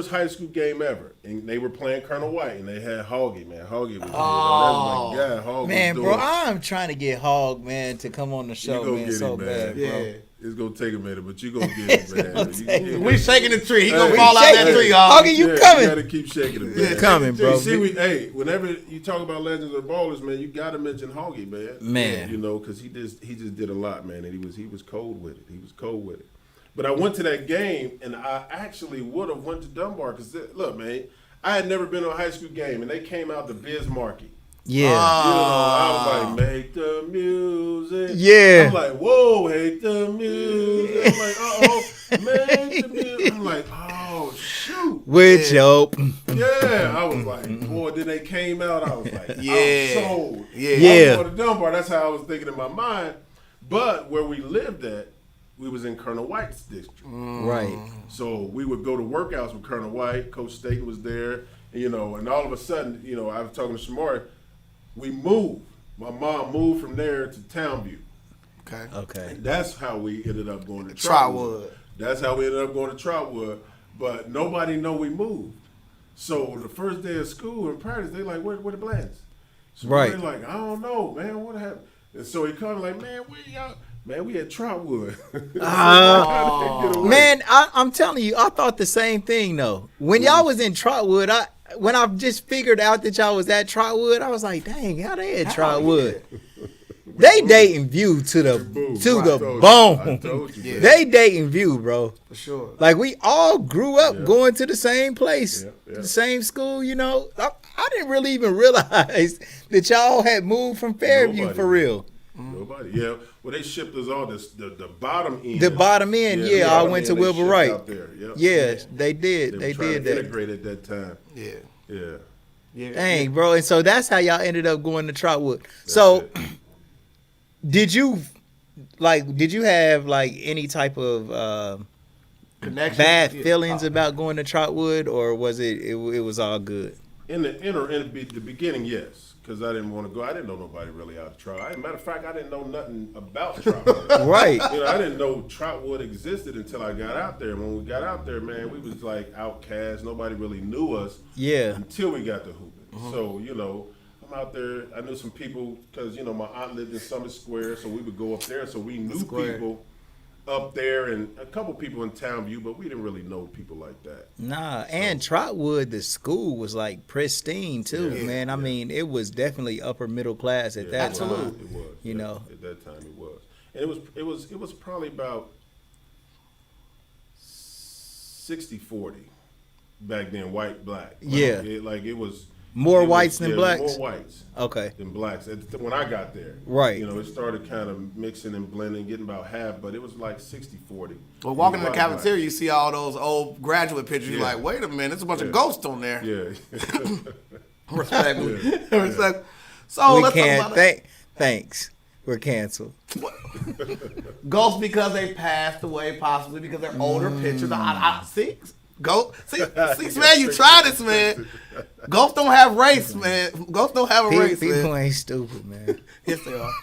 high school game ever. And they were playing Colonel White, and they had Hoggy, man. Hoggy was Oh. that's my guy. Hoggy Man, was bro, doing it. I'm trying to get Hog, man, to come on the show, gonna man, get so him, man. bad, bro. Yeah. It's going to take a minute, but you going to get it, man. We shaking the tree. He Hey, gonna we fall out that shaking tree, it. y'all. Hoggy, you coming. You got to keep shaking it, man. You coming, bro. You see, whenever you talk about legends or ballers, man, you got to mention Hoggy, man. Man. Because he just did a lot, man, and he was cold with it. He was cold with it. But I went to that game, and I actually would have went to Dunbar because, look, man, I had never been to a high school game, and they came out to Bismarcky. Yeah. I was like, make the music. Yeah. I'm like, whoa, hate the music. I'm like, make the music. I'm like, oh, shoot. With your... Yeah, I was like, boy, then they came out, I was like, Yeah. I'm sold. Yeah. I was going to Dunbar, that's how I was thinking in my mind. But where we lived at, we was in Colonel White's district. Right. So we would go to workouts with Colonel White. Coach Staten was there, and all of a sudden, I was talking to Shamari. We moved. My mom moved from there to Townview. Okay. And that's how we ended up going to Troutwood. That's how we ended up going to Troutwood. But nobody know we moved. So the first day of school in practice, they like, where the Blantons? So Right. we're like, I don't know, man. What happened? And so he comes like, man, where y'all? Man, we at Troutwood. Man, I'm telling you, I thought the same thing, though. When y'all was in Troutwood, when I just figured out that y'all was at Troutwood, I was like, dang, how they at Troutwood? They dating View to the I bone. told you, man. They dating View, bro. For sure. Like, we all grew up going to the same place, Yeah. the same school, I didn't really even realize that y'all had moved from Fairview Nobody. for real. Nobody. Yeah. Well, they shipped us all the bottom end. The bottom end, the I bottom went to end, they Wilbur shipped Wright. out there. Yep. Yes, they did. They They were trying did to that. integrate at that time. Yeah. Yeah. Yeah. Dang, bro. And so that's how y'all ended up going to Troutwood. So it. did you have like any type of Connection. bad Yeah. feelings about going to Troutwood, or was it was all good? In the beginning, yes, because I didn't want to go. I didn't know nobody really out of Trout. Matter of fact, I didn't know nothing about Troutwood. Right. I didn't know Troutwood existed until I got out there. When we got out there, man, we was like outcasts. Nobody really knew us. Yeah. Until we got to hooping. So I'm out there. I knew some people because my aunt lived in Summit Square, so we would go up there. So we knew people up there and a couple people in Townview, but we didn't really know people like that. Nah, and Troutwood, the school was like pristine too, man. I mean, it was definitely upper middle class at that time. It was. At that time, it was, and it was probably about 60-40 back then, white, black. Yeah. It was more whites than blacks? More whites than blacks. When I got there. Right. It started kind of mixing and blending, getting about half, but it was like 60-40. Well, walking in the cafeteria, you see all those old graduate pictures. You're like, wait a minute, there's a bunch of ghosts on there. Yeah. Respect. Yeah. Respect. So we can't. Thanks. We're canceled. Ghosts because they passed away, possibly because they're older pictures. See, man, you try this, man. Ghosts don't have race, man. Ghosts don't have a race, man. People ain't stupid, man. Yes, they are.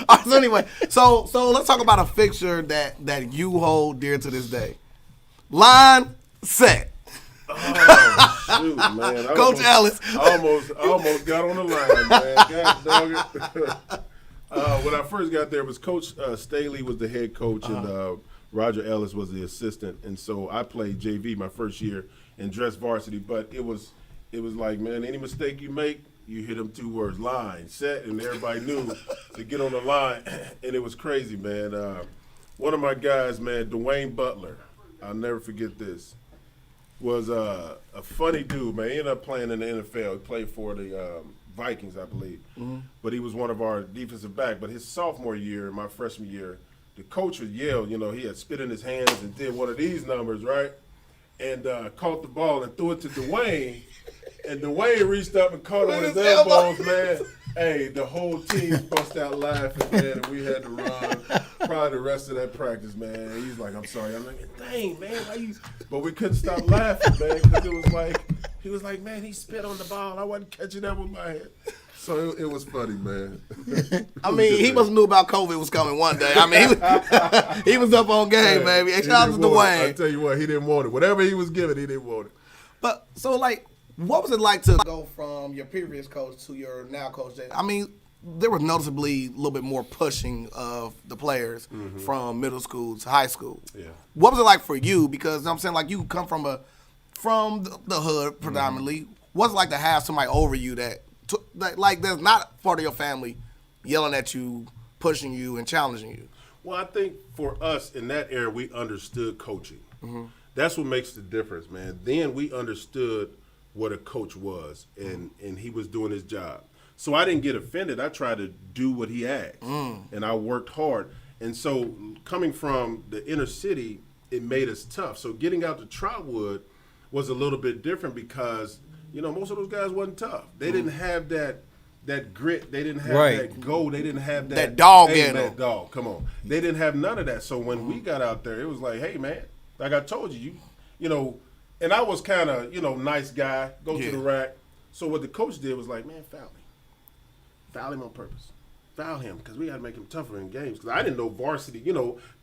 All right, so anyway, so let's talk about a fixture that you hold dear to this day. Line set. Oh, shoot, man. Coach Ellis. I almost got on the line, man. God dog it. When I first got there, was Coach Staley was the head coach, and Roger Ellis was the assistant. And so I played JV my first year and dressed varsity. But it was like, man, any mistake you make, you hit them 2 words, line, set, and everybody knew to get on the line. And it was crazy, man. One of my guys, man, Dwayne Butler, I'll never forget this, was a funny dude, man. He ended up playing in the NFL. He played for the Vikings, I believe. Mm-hmm. But he was one of our defensive back. But his sophomore year, my freshman year, the coach would yell, he had spit in his hands and did one of these numbers, right? And caught the ball and threw it to Dwayne. And Dwayne reached up and caught him with his elbows, man. Hey, the whole team bust out laughing, man, and we had to run probably the rest of that practice, man. He's like, I'm sorry. I'm like, dang, man, why you? But we couldn't stop laughing, man, because he was like, man, he spit on the ball. I wasn't catching that with my hand. So it was funny, man. I mean, he must have knew about COVID was coming one day. I mean, he was up on game, baby. Hey, shout out to Dwayne. I tell you what, he didn't want it. Whatever he was given, he didn't want it. But so, like, what was it like to go from your previous coach to your now coach? I mean, there was noticeably a little bit more pushing of the players from middle school to high school. Yeah. What was it like for you? Because I'm saying, like, you come from the hood predominantly. What's it like to have somebody over you that there's not part of your family yelling at you, pushing you, and challenging you? Well, I think for us in that era, we understood coaching. Mm-hmm. That's what makes the difference, man. Then we understood what a coach was, and he was doing his job. So I didn't get offended. I tried to do what he asked, and I worked hard. And so coming from the inner city, it made us tough. So getting out to Troutwood was a little bit different because, most of those guys wasn't tough. They didn't have that grit. They didn't have that go. They didn't have that dog in them. That dog, come on. They didn't have none of that. So when we got out there, it was like, hey, man, like I told you, and I was kind of, nice guy, go to the rack. So what the coach did was like, man, foul me. Foul him on purpose. Foul him because we got to make him tougher in games. Because I didn't know varsity,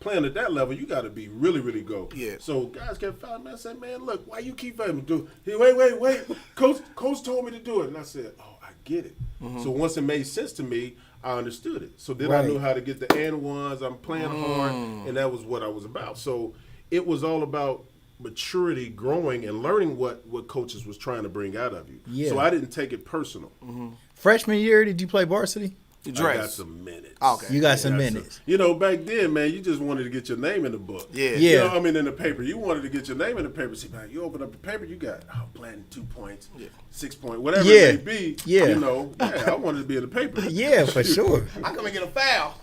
playing at that level, you got to be really, really go. Yeah. So guys kept fouling me. I said, man, look, why you keep fouling me? Wait. Coach told me to do it. And I said, oh, I get it. Mm-hmm. So once it made sense to me, I understood it. So then I knew how to get the and ones. I'm playing hard, and that was what I was about. So it was all about maturity, growing, and learning what coaches was trying to bring out of you. Yeah. So I didn't take it personal. Mm-hmm. Freshman year, did you play varsity? I got some minutes. Okay. You got some minutes. Back then, man, you just wanted to get your name in the book. Yeah. In the paper. You wanted to get your name in the paper. See, man, you open up the paper, you got, Blanton 2 points, 6 points, whatever it may be. Yeah. I wanted to be in the paper. Yeah, for sure. I come and get a foul.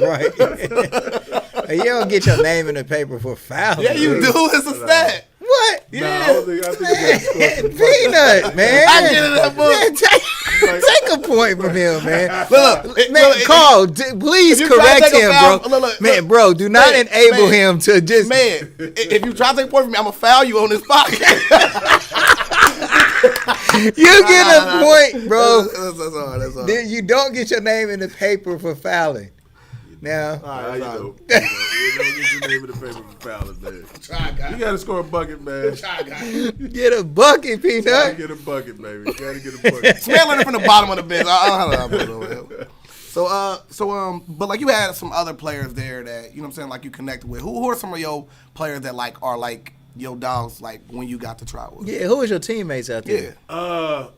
Right. You don't get your name in the paper for foul. Yeah, you do. It's a stat. What? Yeah. No, I think Peanut, man. I get in that book. Take a point from him, man. Look, Carl, please correct him, bro. Man, bro, do not enable him to just. Man, if you try to take a point from me, I'm going to foul you on this podcast. You get a point, bro. That's all right. You don't get your name in the paper for fouling. Now, you don't get your name in the paper for fouling, man. Try, guy. You got to score a bucket, man. Try, guy. Get a bucket, Peanut. You got to get a bucket, baby. You got to get a bucket. Smelling it from the bottom of the bench. I don't know. But like you had some other players there that, you know what I'm saying, like you connected with. Who are some of your players that like are like your dogs like when you got to Troutwood? Yeah, who was your teammates out there? Yeah.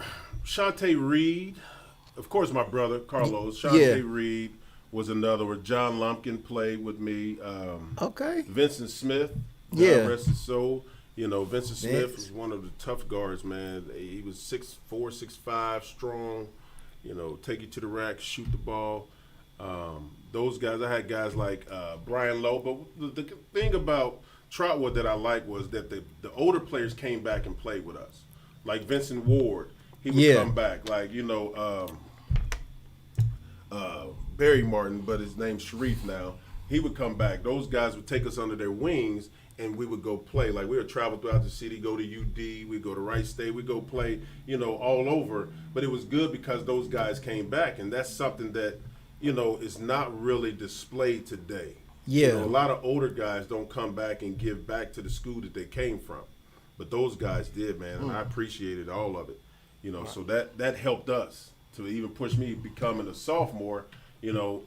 Shantae Reed. Of course, my brother, Carlos. Shantae Reed. was another where John Lumpkin played with me. Okay. Vincent Smith, Yeah. God rest his soul. You know, Vincent Smith was one of the tough guards, man. He was 6'4", 6'5", strong. You know, take you to the rack, shoot the ball. Those guys, I had guys like Brian Lowe. But the thing about Troutwood that I liked was that the older players came back and played with us. Like Vincent Ward, he would come back. Like, you know, Barry Martin, but his name's Sharif now. He would come back. Those guys would take us under their wings, and we would go play. Like, we would travel throughout the city, go to UD, we'd go to Wright State, we'd go play, you know, all over. But it was good because those guys came back, and that's something that, you know, is not really displayed today. Yeah. You know, a lot of older guys don't come back and give back to the school that they came from. But those guys did, man, and I appreciated all of it. You know, so that helped us to even push me becoming a sophomore, you know,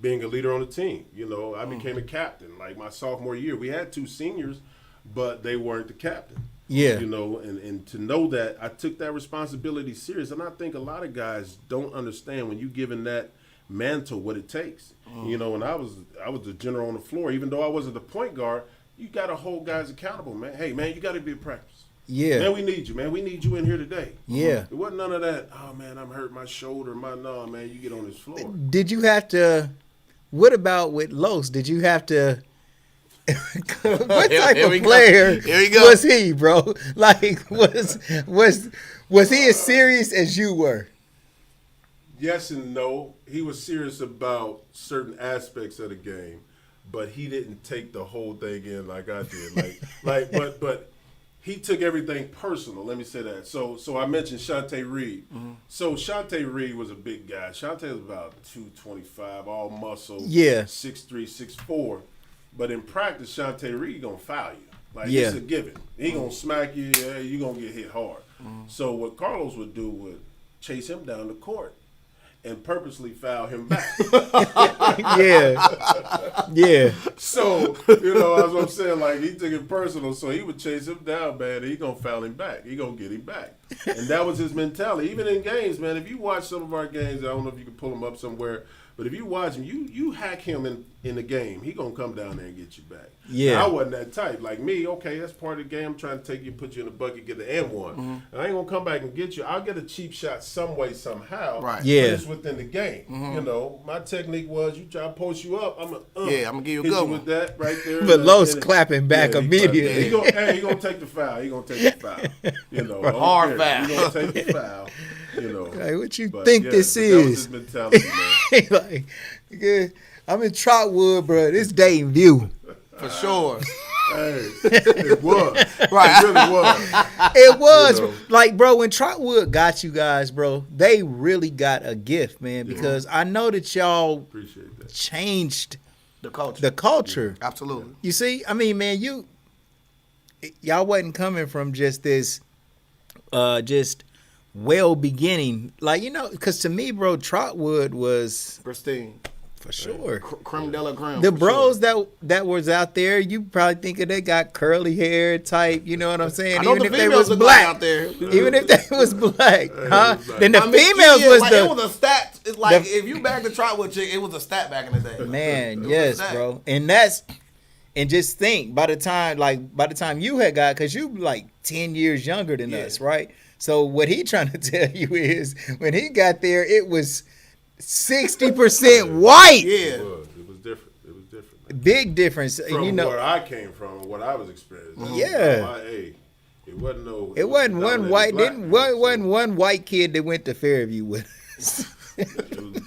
being a leader on the team. You know, I became a captain. Like my sophomore year, we had 2 seniors, but they weren't the captain. Yeah. You know, and to know that I took that responsibility serious. And I think a lot of guys don't understand when you given that mantle what it takes. You know, and I was the general on the floor. Even though I wasn't the point guard, you got to hold guys accountable, man. Hey, man, you got to be at practice. Yeah. Man, we need you, man. We need you in here today. Yeah. It wasn't none of that, oh, man, I'm hurt my shoulder. No, man, you get on this floor. Did you have to, what about with Los? Did you have to, what type of player was he, bro? Like, was he as serious as you were? Yes and no. He was serious about certain aspects of the game, but he didn't take the whole thing in like I did. But he took everything personal. Let me say that. So I mentioned Shantae Reed. So Shantae Reed was a big guy. Shantae was about 225, all muscle. Yeah. 6'3", 6'4". But in practice, Shantae Reed gonna foul you. Like Yeah. it's a given. He gonna smack you. Yeah, you gonna get hit hard. So what Carlos would do would chase him down the court and purposely foul him back. Yeah. So, you know, that's what I'm saying. Like, he took it personal, so he would chase him down, man, and he going to foul him back. He going to get him back. And that was his mentality. Even in games, man, if you watch some of our games, I don't know if you can pull them up somewhere, but if you watch him, you hack him in the game, he going to come down there and get you back. Yeah. Now, I wasn't that type. Like me, okay, that's part of the game. I'm trying to take you, put you in the bucket, get the and one. And I ain't going to come back and get you. I'll get a cheap shot some way, somehow. Right. Yeah. But it's within the game. You know, my technique was you try to post you up, I'm going to give you a hit good you one. with that right there. But Los And- clapping back he immediately. He gonna take the foul. He gonna take the foul. You know, Hard foul. He gonna take the foul. You know, Like, what you But, think yeah, this but that was is? his mentality, man. Like, yeah, I'm in Troutwood, bro. This Dayton View. For sure. Hey, it was. Right. It really was. It was You know. like, bro, when Troutwood got you guys, bro, they really got a gift, man, because I know that y'all Appreciate that. changed The culture. the culture. Absolutely. You see, I mean, man, y'all wasn't coming from just this, just well beginning, like, you know, because to me, bro, Troutwood was Pristine. for sure. Creme de la creme. The for bros sure. that was out there, you probably thinking they got curly hair type, you know what I'm saying? I know Even the if they females was look like black out there. Even if they was black, huh? Then the I mean, females yeah, was like, the it was a stat. It's like if you bagged the Troutwood chick, it was a stat back in the day. man, It was yes, a stat. bro. And just think, by the time you had got, because you like 10 years younger than us, right? So what he trying to tell you is when he got there, it was 60% white. Yeah. It was different. It was different. Man. Big difference. From You know, where I came from and what I was experiencing. Yeah. Hey, it wasn't no. it wasn't one dominated white. black, Didn't man. wasn't one white kid that went to Fairview with us.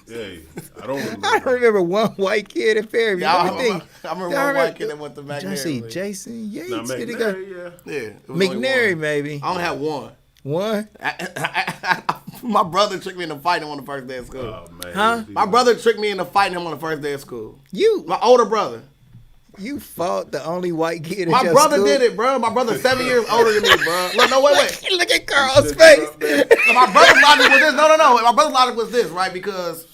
Hey, I don't remember. I remember one white kid at Fairview. Yeah, Let me think. I remember Y'all one white kid that went to Jesse, McNair. Jason Yates. Now, Did he go? McNary, yeah. Yeah. it was only McNary, one. maybe. I only had one. One? My brother tricked me into fighting him on the first day of school. Oh man. Huh? My brother tricked me into fighting him on the first day of school. You My older brother. fought the only white kid at My your brother school? did it, bro. My brother's 7 years older than me, bro. Look, no, wait. Look at Carl's face. So my brother's logic was this. No. My brother's logic was this, right? Because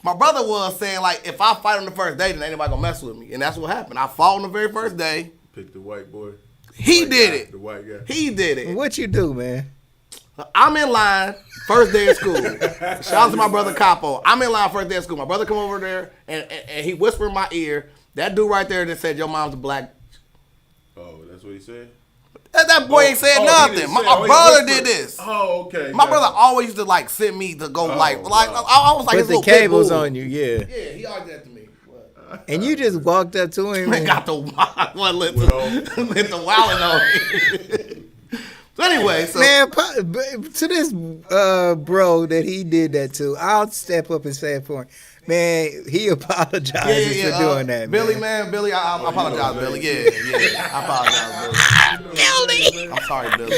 my brother was saying, like, if I fight on the first day, then ain't nobody gonna mess with me. And that's what happened. I fought on the very first day. Pick the white boy. He White did guy, it. The white guy. He did it. What you do, man? I'm in line first day of school. Shout out to my brother Capo. I'm in line first day of school. My brother come over there and he whispered in my ear. That dude right there that said your mom's a black. Oh, that's what he said? That boy ain't said nothing. My brother did this. Oh, okay. My brother always used to like send me to go I was like Put his the little cables pit bull. on you, yeah. Yeah, he always did that to me. And you just walked up to him. Man got the wild, lit the wilding on me. So anyway, man, to this bro that he did that to, I'll step up and say it for him. Man, he apologizes for doing that. Billy, man, Billy, I apologize, Billy. Yeah, I apologize, Billy. I'm sorry, Billy.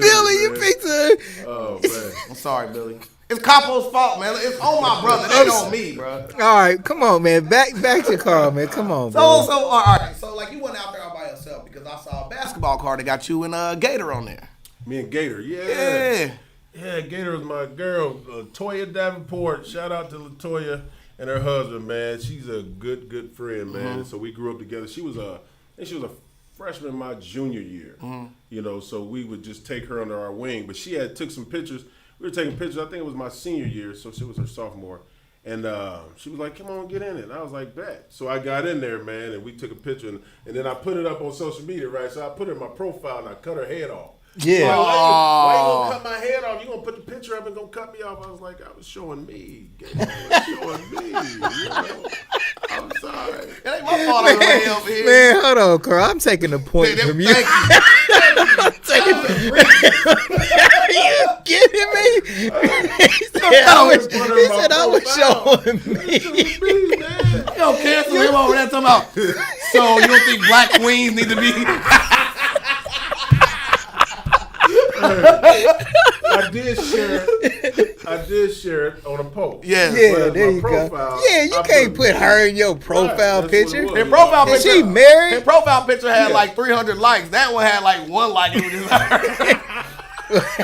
Billy, you picked a. Oh man, I'm sorry, Billy. It's Capo's fault, man. It's on my brother. It ain't on me, bro. All right, come on, man. Back to Carl, man. Come on, so all right. So like you went out there all by yourself because I saw a basketball card that got you and Gator on there. Me and Gator, yeah. Gator was my girl, Latoya Davenport. Shout out to Latoya and her husband, man. She's a good friend, man. So we grew up together. She was a freshman my junior year. You know, so we would just take her under our wing. But she took some pictures. We were taking pictures. I think it was my senior year, so she was her sophomore. And she was like, come on, get in it. And I was like, bet. So I got in there, man, and we took a picture. And then I put it up on social media, right? So I put it in my profile, and I cut her head off. Yeah. So why you gonna cut my head off? You gonna put the picture up and gonna cut me off? I was like, I was showing me. I was showing me. You know? I'm sorry. It ain't my fault I'm way up here. Man, hold on, Carl. I'm taking the point from you. I'm taking Are you kidding me? He said I was showing me. You don't cancel him over there talking about, so you don't think black queens need to be... I did share it on a post. Yeah, there you go. Yeah, you can't put her in your profile picture. Her profile picture. Is she married? Her profile picture had like 300 likes. That one had like 1 like. It was just her.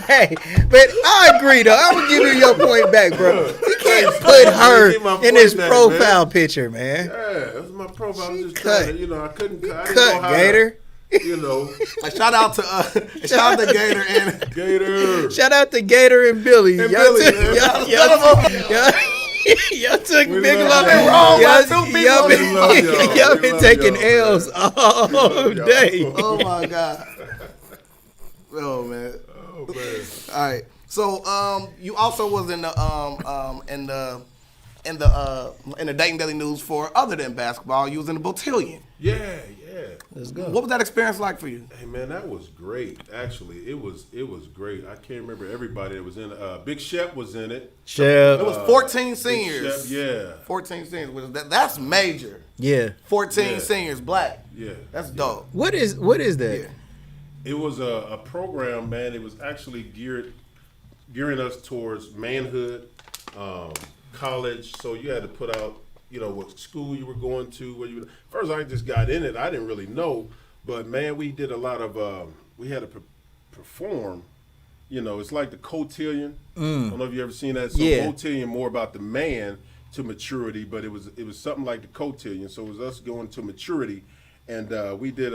Hey, but I agree though. I'm gonna give you your point back, bro. You can't put her in his profile picture, man. Yeah, that's my profile. She I'm just cut. trying to, I couldn't cut. Cut, Gator. Like, shout out to Gator and Gator. Shout out to Gator and Billy. Y'all took big love. Y'all been taking L's all day. Oh my God. Oh man. All right. So you also was in the Dayton Daily News for other than basketball. You was in the Botillion. Yeah. Let's go. What was that experience like for you? Hey man, that was great. Actually, it was great. I can't remember everybody that was in it. Big Shep was in it. Shep. It was 14 seniors. Shep, 14 seniors. That's major. Yeah. 14 seniors, black. Yeah. That's dope. What is that? Yeah. It was a program, man. It was actually gearing us towards manhood, college. So you had to put out, what school you were going to. First, I just got in it. I didn't really know, but man, we did a lot of. We had to perform. It's like the cotillion. I don't know if you ever seen that. So cotillion more about the man to maturity, but it was something like the cotillion. So it was us going to maturity, and we did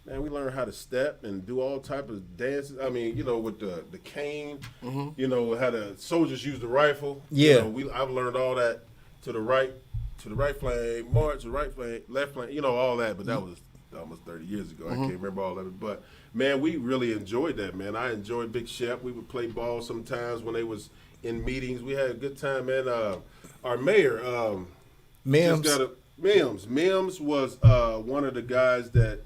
we learned how to step and do all type of dances. I mean, with the cane, how the soldiers use the rifle. Yeah. I've learned all that to the right flank, march, the right flank, left flank, all that. But that was almost 30 years ago. I can't remember all of it. But, man, we really enjoyed that, man. I enjoyed Big Shep. We would play ball sometimes when they was in meetings. We had a good time, man. Our mayor, Mims. Mims was one of the guys that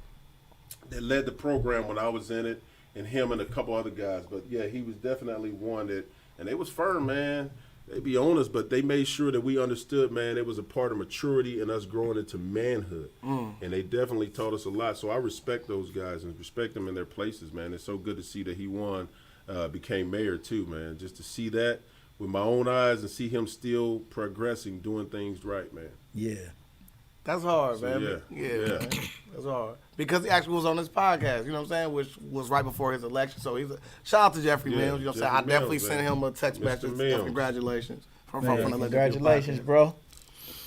led the program when I was in it, and him and a couple other guys. But, yeah, he was definitely one that – and they was firm, man. They be on us, but they made sure that we understood, man, it was a part of maturity and us growing into manhood. And they definitely taught us a lot. So I respect those guys and respect them in their places, man. It's so good to see that he became mayor too, man. Just to see that with my own eyes and see him still progressing, doing things right, man. Yeah. That's hard, So, man. yeah. Man. That's hard. Because he actually was on this podcast, which was right before his election. So shout out to Jeffrey Mills. You know what I'm saying? I definitely sent him a text message. Congratulations. Congratulations, bro.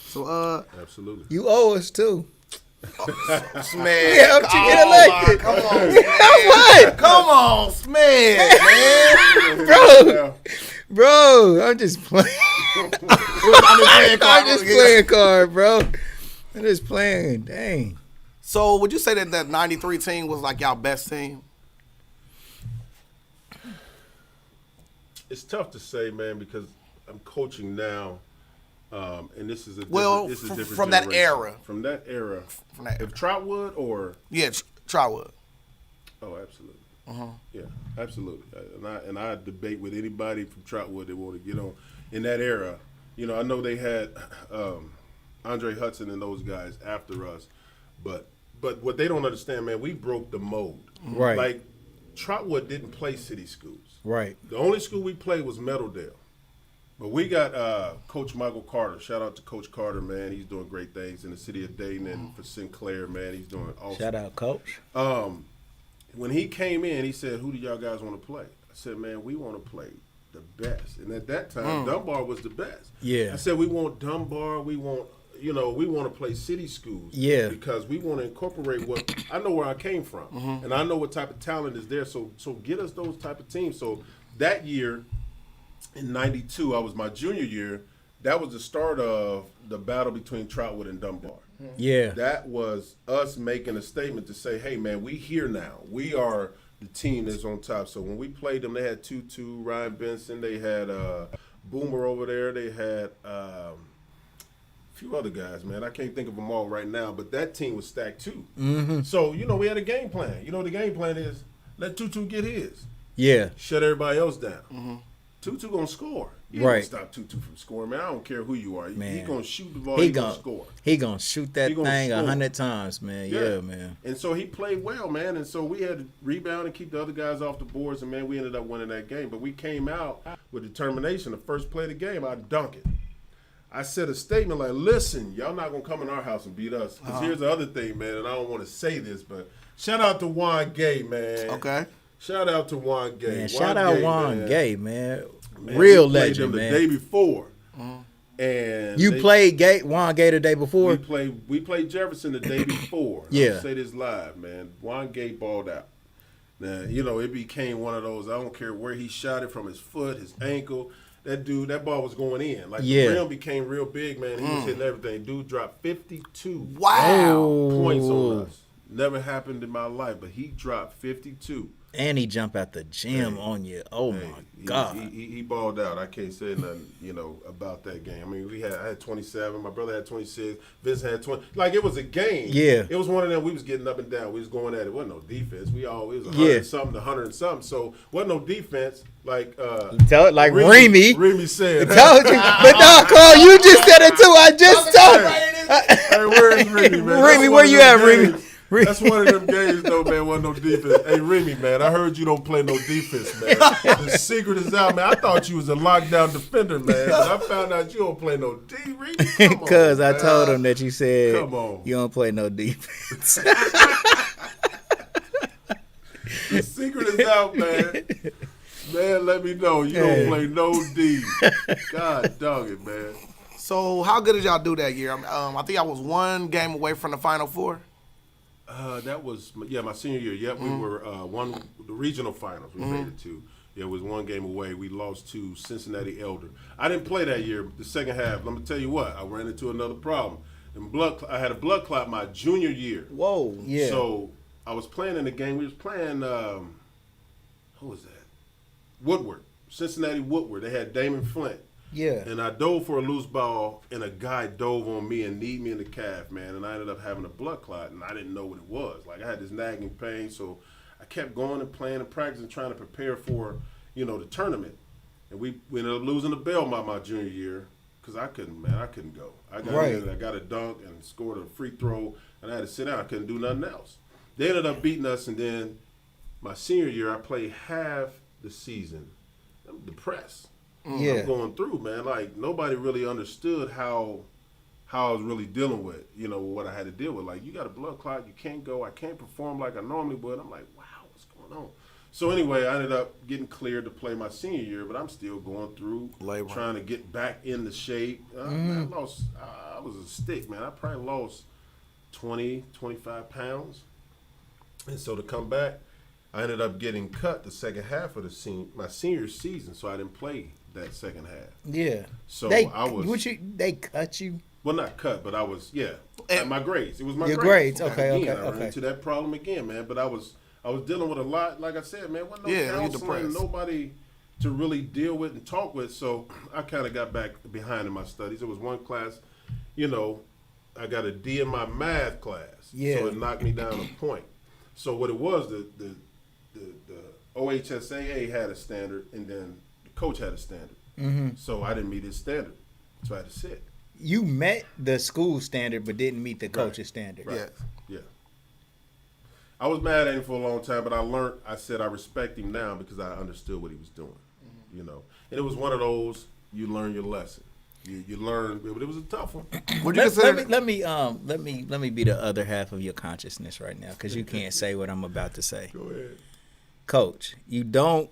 So Absolutely. You owe us too. Smeg. Yeah, to get elected. Come on, Smeg. What? Come on, Smeg, man. Bro, I'm just playing. I'm just playing card, bro. I'm just playing. Dang. So would you say that 93 team was like y'all best team? It's tough to say, man, because I'm coaching now, and this is a different from that era. From that era. From that era. If Troutwood or Troutwood. Oh, absolutely. Yeah, absolutely. And I debate with anybody from Troutwood that want to get on in that era. You know, I know they had Andre Hudson and those guys after us, but what they don't understand, man, we broke the mold. Right. Like Troutwood didn't play city schools. Right. The only school we played was Meadowdale. But we got Coach Michael Carter. Shout out to Coach Carter, man. He's doing great things in the city of Dayton and for Sinclair, man. He's doing awesome. Shout out, Coach. When he came in, he said, "Who do y'all guys want to play?" I said, "Man, we want to play the best." And at that time, Dunbar was the best. Yeah. I said, "We want Dunbar. We want to play city schools. Yeah. Because we want to incorporate what I know where I came from, and I know what type of talent is there. So get us those type of teams." So that year, in '92, I was my junior year. That was the start of the battle between Troutwood and Dunbar. Yeah. That was us making a statement to say, hey, man, we here now. We are the team that's on top. So when we played them, they had Tutu, Ryan Benson. They had Boomer over there. They had a few other guys, man. I can't think of them all right now. But that team was stacked, too. Mm-hmm. So, we had a game plan. The game plan is let Tutu get his. Yeah. Shut everybody else down. Mm-hmm. Tutu going to score. You right. Can't stop Tutu from scoring, man. I don't care who you are. Man. He going to shoot the ball. He going to score. He going to shoot that thing 100 times, man. Yeah, man. And so he played well, man. And so we had to rebound and keep the other guys off the boards. And, man, we ended up winning that game. But we came out with determination. The first play of the game, I dunk it. I said a statement like, listen, y'all not going to come in our house and beat us. Because here's the other thing, man, and I don't want to say this, but shout out to Juan Gay, man. Okay. Shout out to Juan Gay. Man, shout out Juan Gay, man. Man, real we legend, them man. The day before, and you played Juan Gay the day before. We played Jefferson the day before. Yeah, I'll say this live, man. Juan Gay balled out. Now it became one of those. I don't care where he shot it from, his foot, his ankle. That ball was going in. Like the rim became real big, man. He was hitting everything. Dude dropped 52 points on us. Never happened in my life, but he dropped 52. And he jumped out the gym on you. Oh my God! He balled out. I can't say nothing, about that game. I mean, I had 27. My brother had 26. Vince had 20. Like it was a game. Yeah. It was one of them. We was getting up and down. We was going at it. It wasn't no defense. It was 100 something to 100 and something. So wasn't no defense. Like tell it like Remy. Remy said. Told you, but no, Carl, you just said it too. I just told you. Hey, where is Remy, man? Remy, where you at, Remy? That's one of them games, though, man. Wasn't no defense. Hey, Remy, man, I heard you don't play no defense, man. The secret is out, man. I thought you was a lockdown defender, man. But I found out you don't play no D, Remy. Because I told him that you said you don't play no defense. The secret is out, man. Man, let me know. You don't play no D. God dog it, man. So how good did y'all do that year? I think I was one game away from the Final Four. That was my senior year. Yep, we were won the regional finals. We made it to. Yeah, it was one game away. We lost to Cincinnati Elder. I didn't play that year. The second half. Let me tell you what. I ran into another problem. I had a blood clot my junior year. Whoa. Yeah. So I was playing in the game. We was playing. Who was that? Woodward. Cincinnati Woodward. They had Damon Flint. Yeah. And I dove for a loose ball, and a guy dove on me and kneed me in the calf, man. And I ended up having a blood clot, and I didn't know what it was. Like, I had this nagging pain, so I kept going and playing and practicing, trying to prepare for, the tournament. And we ended up losing the bell my junior year because I couldn't go. I got a dunk and scored a free throw, and I had to sit down. I couldn't do nothing else. They ended up beating us, and then my senior year, I played half the season. I'm depressed. Yeah. I'm going through, man. Like, nobody really understood how I was really dealing with, what I had to deal with. Like, you got a blood clot, you can't go, I can't perform like I normally would. I'm like, wow, what's going on? So anyway, I ended up getting cleared to play my senior year, but I'm still going through trying to get back in the shape. Man, I was a stick, man. I probably lost 20, 25 pounds. And so to come back, I ended up getting cut the second half of my senior season, so I didn't play that second half. Yeah. So they cut you? Well, not cut, but I was at my grades. It was my Your grades. And Okay. again, I ran into that problem again, man. But I was dealing with a lot. Like I said, man, wasn't no counseling, nobody to really deal with and talk with. So I kind of got back behind in my studies. It was one class, I got a D in my math class. Yeah. So it knocked me down a point. So what it was, the OHSAA had a standard, and then the coach had a standard. Mm-hmm. So I didn't meet his standard, so I had to sit. You met the school standard, but didn't meet the coach's standard. Right. Yes. Yeah. I was mad at him for a long time, but I said I respect him now because I understood what he was doing. Mm-hmm. And it was one of those, you learn your lesson. You learn, but it was a tough one. Let me be the other half of your consciousness right now, because you can't say what I'm about to say. Go ahead. Coach, you don't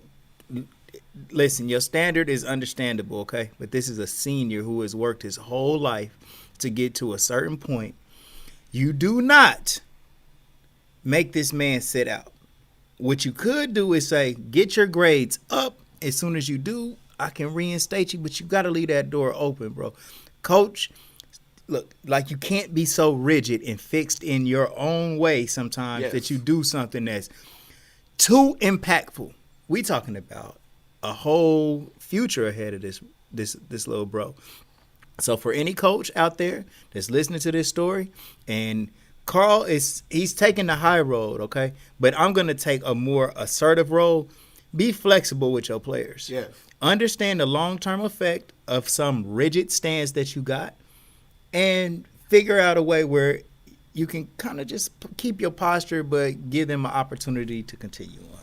listen. Your standard is understandable, okay? But this is a senior who has worked his whole life to get to a certain point. You do not make this man sit out. What you could do is say, get your grades up. As soon as you do, I can reinstate you, but you got to leave that door open, bro. Coach, look, like you can't be so rigid and fixed in your own way sometimes that you do something that's too impactful. We talking about a whole future ahead of this little bro. So for any coach out there that's listening to this story, and Carl he's taking the high road, okay? But I'm going to take a more assertive role. Be flexible with your players. Yes. Understand the long-term effect of some rigid stance that you got, and figure out a way where you can kind of just keep your posture, but give them an opportunity to continue on.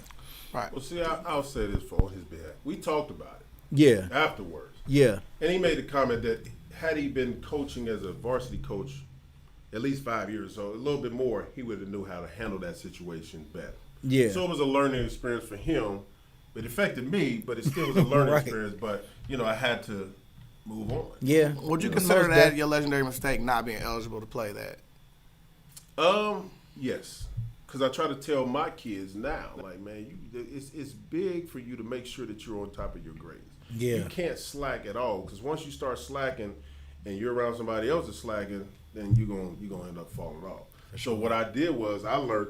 Right. Well, see, I'll say this for his behalf. We talked about it. Yeah. Afterwards. Yeah. And he made the comment that had he been coaching as a varsity coach at least 5 years, so a little bit more, he would have knew how to handle that situation better. Yeah. So it was a learning experience for him. It affected me, but it still was a learning experience. But, I had to move on. Yeah. Would you consider that your legendary mistake, not being eligible to play that? Yes. Because I try to tell my kids now, like, man, it's big for you to make sure that you're on top of your grades. Yeah. You can't slack at all, because once you start slacking and you're around somebody else that's slacking, then you're gonna end up falling off. So what I did was I learned.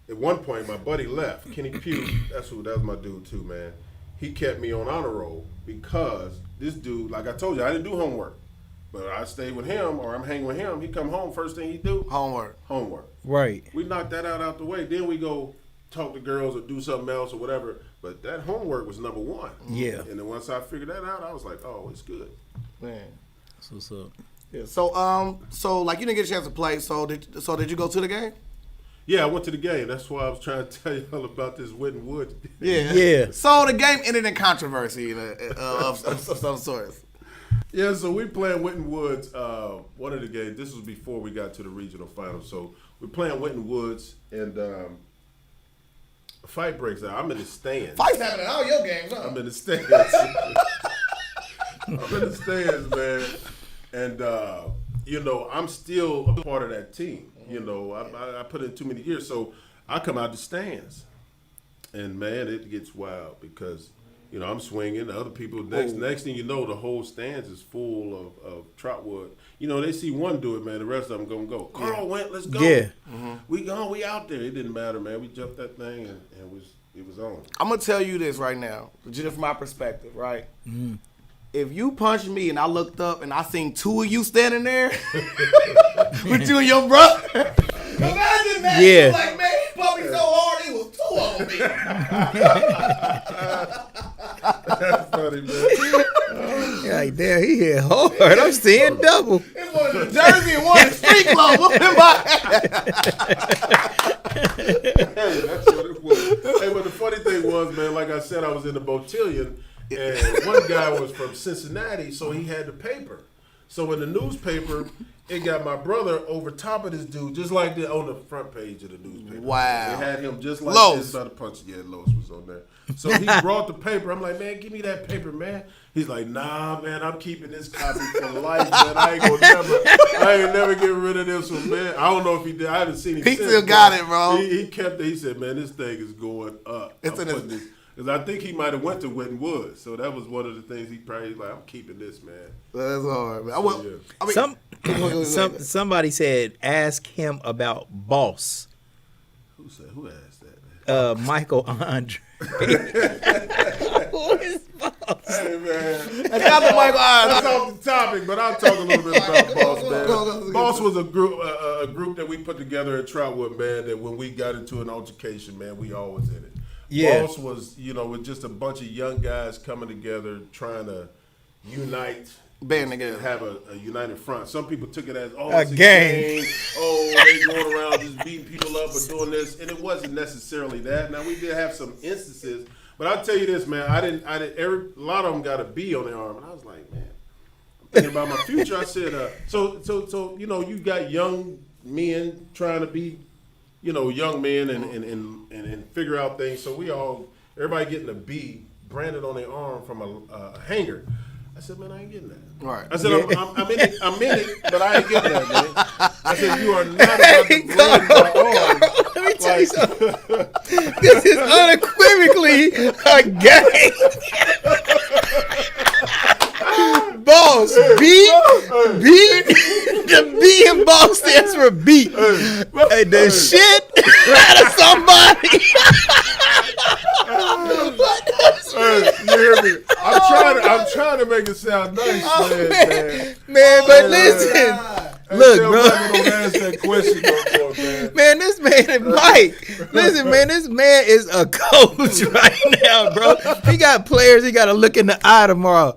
At one point, my buddy left. Kenny Pugh, that was my dude too, man. He kept me on honor roll because this dude, like I told you, I didn't do homework. But I stayed with him, or I'm hanging with him. He come home, first thing he do? Homework. Right. We knocked that out the way. Then we go talk to girls or do something else or whatever. But that homework was number one. Yeah. And then once I figured that out, I was like, oh, it's good. Man. That's what's up. Yeah. So like you didn't get a chance to play. So did you go to the game? Yeah, I went to the game. That's why I was trying to tell you all about this Whitten Woods. Yeah. So the game ended in controversy of some sorts. Yeah, so we playing Whitten Woods. One of the games. This was before we got to the regional final. So we're playing Whitten Woods, and a fight breaks out. I'm in the stands. Fights happening in all your games, huh? I'm in the stands. I'm in the stands, man. And I'm still a part of that team. I put in too many years, so I come out the stands, and man, it gets wild because I'm swinging. The other people, next thing you know, the whole stands is full of Troutwood. They see one do it, man. The rest of them gonna go. Carl went, let's go. Yeah, we out there. It didn't matter, man. We jumped that thing and it was on. I'm gonna tell you this right now, just from my perspective, right? Mm-hmm. If you punched me and I looked up and I seen two of you standing there with you and your brother, imagine that. Yeah. Like, man, he pumped me so hard, he was two on me. That's funny, man. Yeah, damn, he hit hard. I'm seeing double. It was the jersey and one street clothes. Hey, that's what it was. Hey, but the funny thing was, man, like I said, I was in the Botillion. And one guy was from Cincinnati, so he had the paper. So in the newspaper, it got my brother over top of this dude, just like that on the front page of the newspaper. Wow. It had him just like Los. this by the punch. Yeah, Los was on there. So he brought the paper. I'm like, man, give me that paper, man. He's like, nah, man, I'm keeping this copy for life, man. I ain't never getting rid of this one, man. I don't know if he did. I haven't seen him. He since, still got it, bro. He kept it. He said, man, this thing is going up. Because I think he might have went to Witten Woods. So that was one of the things he probably like, I'm keeping this, man. That's hard, man. Somebody said, ask him about Boss. Who asked that, man? Michael Andre. Who is Boss? Hey, man. That's not the Michael That's off the topic, but I'll talk a little bit about Boss, man. Boss was a group that we put together at Troutwood, man, that when we got into an altercation, man, we always in it. Yeah. Boss was, with just a bunch of young guys coming together trying to unite. Band together. Have a united front. Some people took it as, it's a gang. They going around just beating people up or doing this. And it wasn't necessarily that. Now, we did have some instances. But I'll tell you this, man. A lot of them got a B on their arm. And I was like, man, I'm thinking about my future. I said, so you got young men trying to be, young men and figure out things. So everybody getting a B branded on their arm from a hanger. I said, man, I ain't getting that. Right. I said, I'm in it, but I ain't getting that, man. I said, you are not about to brand my arm. Let me tell you something. This is unequivocally a gang. Boss, B, the B in Boss stands for beat. The shit out of somebody. You hear me? I'm trying to make it sound nice, man. But listen, look, bro. Don't ask that question no more, man. Man, this man is Mike. Listen, man, this man is a coach right now, bro. He got players he got to look in the eye tomorrow.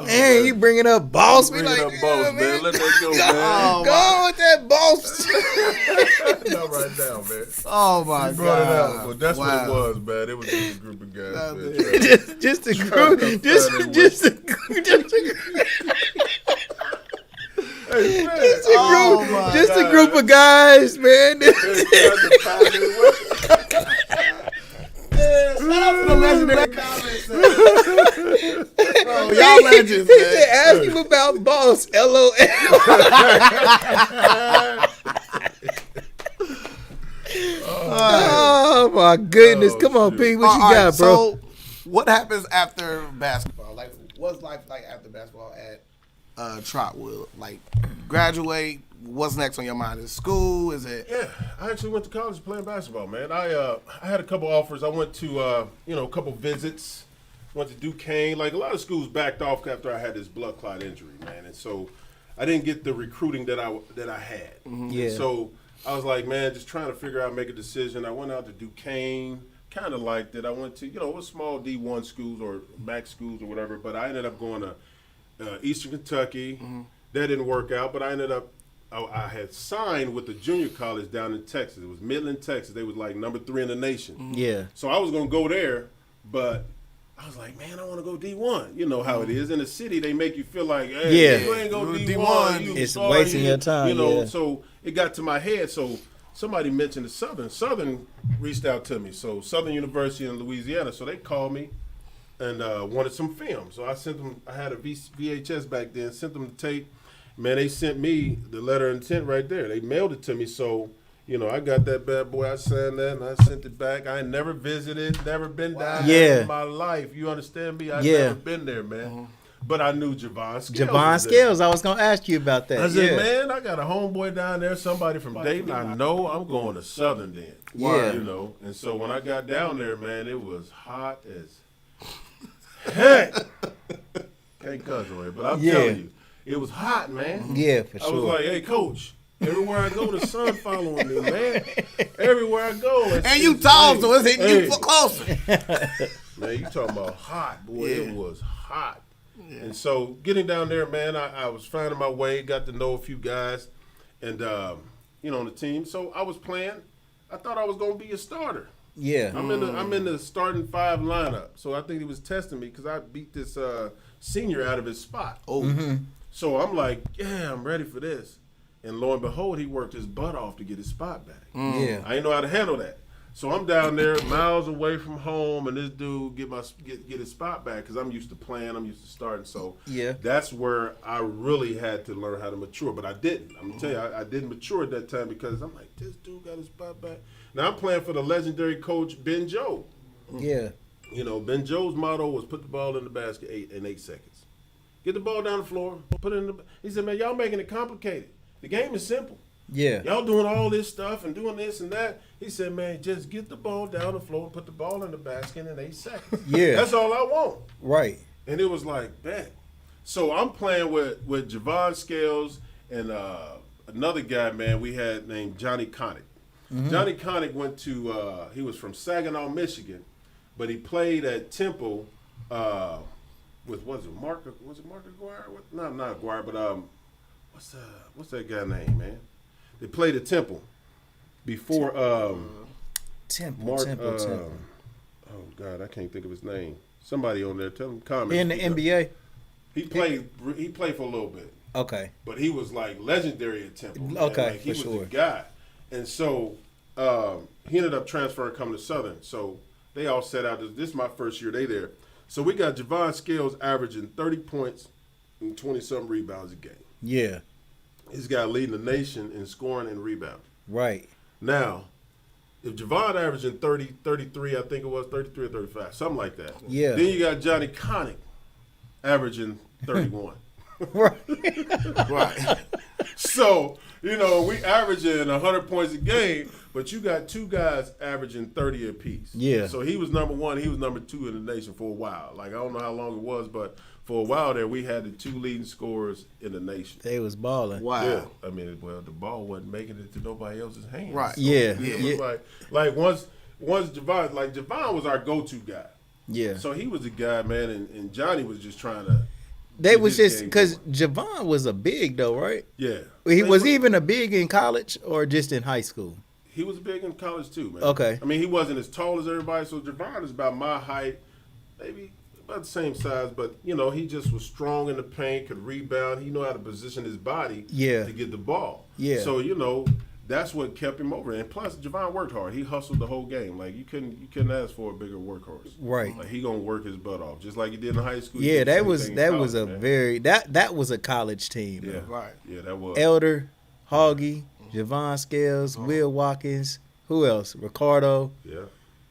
Man, you bringing up Boss? Bringing up Boss, man. Let that go, man. Go on with that Boss. Not right now, man. Oh my God! Well, that's what it was, man. It was just a group of guys, man. just a group. Just a group of guys, man. Y'all legends, He man. said, ask him about Boss. LOL. Oh my goodness! Come on, P. What you got, bro? So, what happens after basketball? Like, what's life like after basketball at Troutwood? Like, graduate. What's next on your mind? Is school? Is it? Yeah, I actually went to college playing basketball, man. I had a couple offers. I went to a couple visits. Went to Duquesne. Like, a lot of schools backed off after I had this blood clot injury, man, and so I didn't get the recruiting that I had. Mm-hmm. Yeah. So I was like, man, just trying to figure out, make a decision. I went out to Duquesne, kind of liked it. I went to, it was small D1 schools or MAC schools or whatever, but I ended up going to Eastern Kentucky. Mm-hmm. That didn't work out, but I had signed with the junior college down in Texas. It was Midland, Texas. They was like number 3 in the nation. Mm-hmm. Yeah. So I was going to go there, but I was like, man, I want to go D1. You know how it is. In the city, they make you feel like, hey, you ain't going to D1. It's wasting your time. So it got to my head. So somebody mentioned the Southern. Southern reached out to me. So Southern University in Louisiana. So they called me and wanted some film. So I sent them. I had a VHS back then. Sent them the tape. Man, they sent me the letter of intent right there. They mailed it to me. So, I got that bad boy. I signed that and I sent it back. I ain't never visited, never been down there in my life. You understand me? I've never been there, man. Mm-hmm. But I knew Javon Scales. I was going to ask you about that. I said, man, I got a homeboy down there, somebody from Dayton. I know I'm going to Southern then. Yeah. And so when I got down there, man, it was hot as heck. Can't cuss right, but I'm telling you, it was hot, man. Yeah, for sure. I was like, hey, coach. Everywhere I go, the sun following me, man. Everywhere I go. And you tall, so it's hitting you closer. Man, you talking about hot, boy. Yeah. It was hot. Yeah. And so getting down there, man, I was finding my way, got to know a few guys, and, on the team. So I was playing. I thought I was going to be a starter. Yeah. I'm in the starting 5 lineup. So I think he was testing me because I beat this senior out of his spot. Oh. Mm-hmm. So I'm like, yeah, I'm ready for this. And lo and behold, he worked his butt off to get his spot back. Yeah. I didn't know how to handle that. So I'm down there miles away from home, and this dude get his spot back because I'm used to playing, I'm used to starting. So that's where I really had to learn how to mature. But I didn't. I'm going to tell you, I didn't mature at that time because I'm like, this dude got his spot back. Now I'm playing for the legendary coach, Ben Joe. Yeah. You know, Ben Joe's motto was put the ball in the basket in 8 seconds. Get the ball down the floor, put it in the – he said, man, y'all making it complicated. The game is simple. Yeah. Y'all doing all this stuff and doing this and that. He said, man, just get the ball down the floor and put the ball in the basket in 8 seconds. Yeah. That's all I want. Right. And it was like, man. So I'm playing with Javon Scales and another guy, man, we had named Johnny Connick. Mm-hmm. Johnny Connick went to, he was from Saginaw, Michigan, but he played at Temple with, was it Mark Aguirre? No, not Aguirre, but what's that guy name, man? They played at Temple before Temple. Oh God, I can't think of his name. Somebody on there, tell him comment. In the NBA? He played for a little bit. Okay. But he was like legendary at Temple. Man. Okay, like, he was sure. the guy. And so he ended up transferring, coming to Southern. So they all set out. This is my first year they there. So we got Javon Scales averaging 30 points and 20-something rebounds a game. Yeah. He's got leading the nation in scoring and rebounding. Right. Now, if Javon averaging 30, 33, I think it was 33 or 35, something like that. Yeah. Then you got Johnny Connick averaging 31. Right. Right. So, you know, we averaging 100 points a game, but you got two guys averaging 30 apiece. Yeah. So he was number one. He was number two in the nation for a while. Like, I don't know how long it was, but for a while there, we had the two leading scorers in the nation. They was balling. Wow. Yeah. I mean, well, the ball wasn't making it to nobody else's hands. Right. So Yeah. it was like once Javon was our go-to guy. Yeah. So he was the guy, man, and Johnny was just trying to. They was his just game because going. Javon was a big though, right? Yeah. He was even a big in college or just in high school. He was big in college too, man. Okay. I mean, he wasn't as tall as everybody, so Javon is about my height, maybe about the same size, but you know, he just was strong in the paint, could rebound. He knew how to position his body to get the ball. Yeah. So, you know, that's what kept him over. And plus, Javon worked hard. He hustled the whole game. Like you couldn't ask for a bigger workhorse. Right. Like he gonna work his butt off, just like he did in high school. Yeah, that was a college team. Yeah. Right. Yeah, that was. Elder, Hoggy, Javon Scales, Will Watkins, who else? Ricardo. Yeah.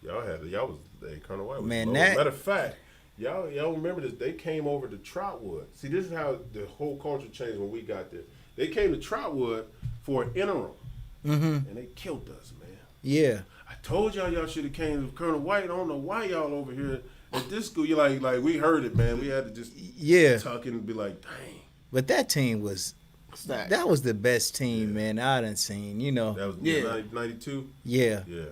Y'all was Colonel White was Man, low. that- Matter of fact, y'all remember this? They came over to Troutwood. See, this is how the whole culture changed when we got there. They came to Troutwood for an interim, and they killed us, man. Yeah. I told y'all should have came to Colonel White. I don't know why y'all over here at this school. You like we heard it, man. We had to just tuck in and be like, dang. But that team was that was the best team, man, I done seen. You know. That was 92. Yeah. Yeah.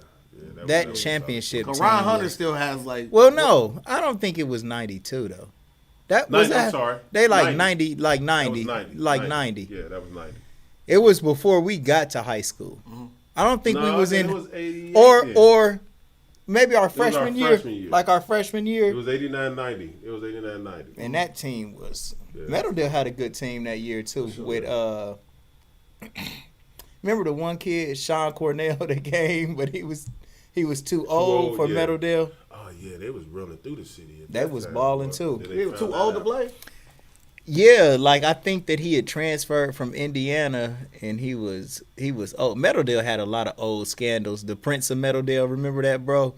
That championship team. Ron Hunter still has like. Well, no, I don't think it was 92 though. That was I'm sorry. They like 90. 90, That was 90. like 90. Yeah, that was 90. It was before we got to high school. I don't think we was I in think it was 88 then. or maybe our was our freshman year. year, like our freshman It year. was 89-90. It was 89-90. And that team was Yeah. Meadowdale had a good team that year too. With remember the one kid Sean Cornell that came, but he was too old for yeah. Meadowdale. Oh yeah, they was running through the city. They was balling too. He was too old to play. Yeah, like I think that he had transferred from Indiana and he was old. Meadowdale had a lot of old scandals. The Prince of Meadowdale, remember that, bro?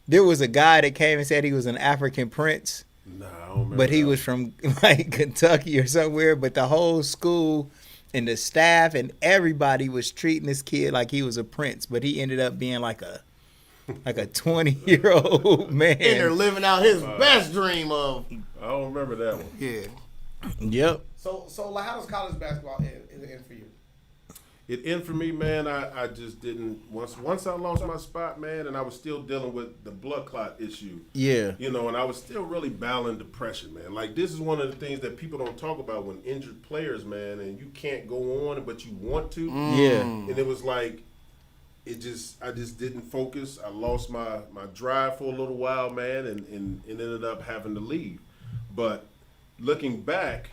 There was a guy that came and said he was an African prince. Nah, I don't remember. But he that. was from like Kentucky or somewhere, but the whole school and the staff and everybody was treating this kid like he was a prince, but he ended up being like a 20-year-old man. And they're living out his best dream of. I don't remember that one. Yeah. Yep. So like, how does college basketball end for you? It ended for me, man. I just didn't. Once I lost my spot, man, and I was still dealing with the blood clot issue. Yeah. You know, and I was still really battling depression, man. Like, this is one of the things that people don't talk about when injured players, man, and you can't go on, but you want to. Yeah. And it was like, I just didn't focus. I lost my drive for a little while, man, and ended up having to leave. But looking back,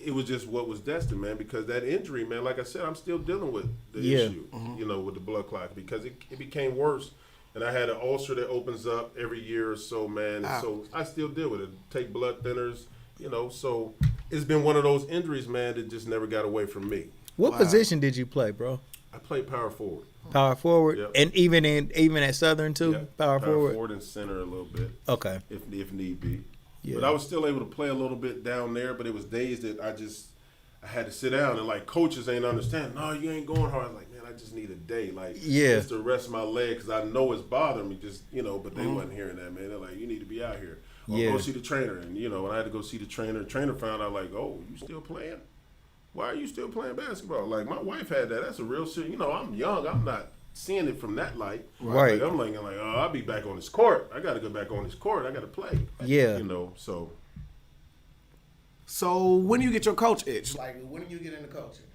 it was just what was destined, man, because that injury, man, like I said, I'm still dealing with the issue, you know, with the blood clot, because it became worse. And I had an ulcer that opens up every year or so, man. And so I still deal with it. Take blood thinners, you know. So it's been one of those injuries, man, that just never got away from me. What position did you play, bro? I played power forward. Power forward, Yep. and even at Southern too. Yep. Power forward. Forward and center a little bit. Okay. If need be. Yeah. But I was still able to play a little bit down there. But it was days that I had to sit down, and like coaches ain't understand. No, you ain't going hard. Like, man, I just need a day, like just to rest my leg, because I know it's bothering me. Just, you know, but they wasn't hearing that, man. They're like, you need to be out here, or go see the trainer. And you know, and I had to go see the trainer. The trainer found out, like, oh, you still playing? Why are you still playing basketball? Like, my wife had that. That's a real serious. You know, I'm young. I'm not seeing it from that light. Right. Like, I'm like, oh, I'll be back on this court. I got to go back on this court. I got to play. Yeah. You know, so. So when do you get your coach itch? Like, when do you get into coaching?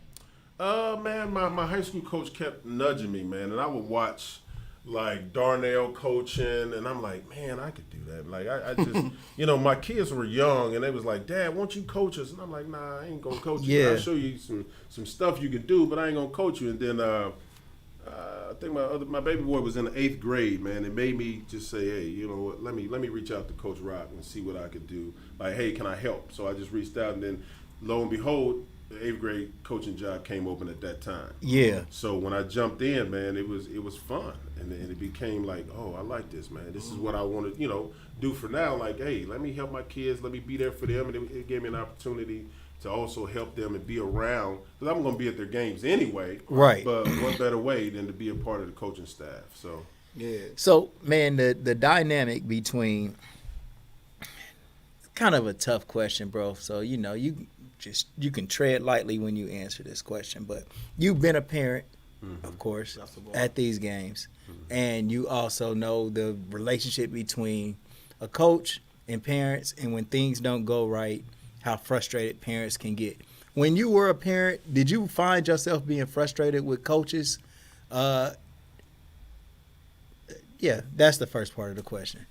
Man, my high school coach kept nudging me, man, and I would watch like Darnell coaching, and I'm like, man, I could do that. Like, I just, you know, my kids were young, and they was like, Dad, won't you coach us? And I'm like, nah, I ain't gonna coach you. Yeah. I'll show you some stuff you can do, but I ain't gonna coach you. And then I think my baby boy was in the 8th grade, man. It made me just say, hey, you know what? Let me reach out to Coach Rock and see what I could do. Like, hey, can I help? So I just reached out, and then lo and behold, the 8th grade coaching job came open at that time. Yeah. So when I jumped in, man, it was fun, and it became like, oh, I like this, man. This is what I want to, you know, do for now. Like, hey, let me help my kids. Let me be there for them, and it gave me an opportunity to also help them and be around, because I'm going to be at their games anyway. Right. But what better way than to be a part of the coaching staff? So. Yeah. So, man, the dynamic between, kind of a tough question, bro. So, you know, you can tread lightly when you answer this question, but you've been a parent, of course, at these games, and you also know the relationship between a coach and parents, and when things don't go right, how frustrated parents can get. When you were a parent, did you find yourself being frustrated with coaches? Yeah, that's the first part of the question.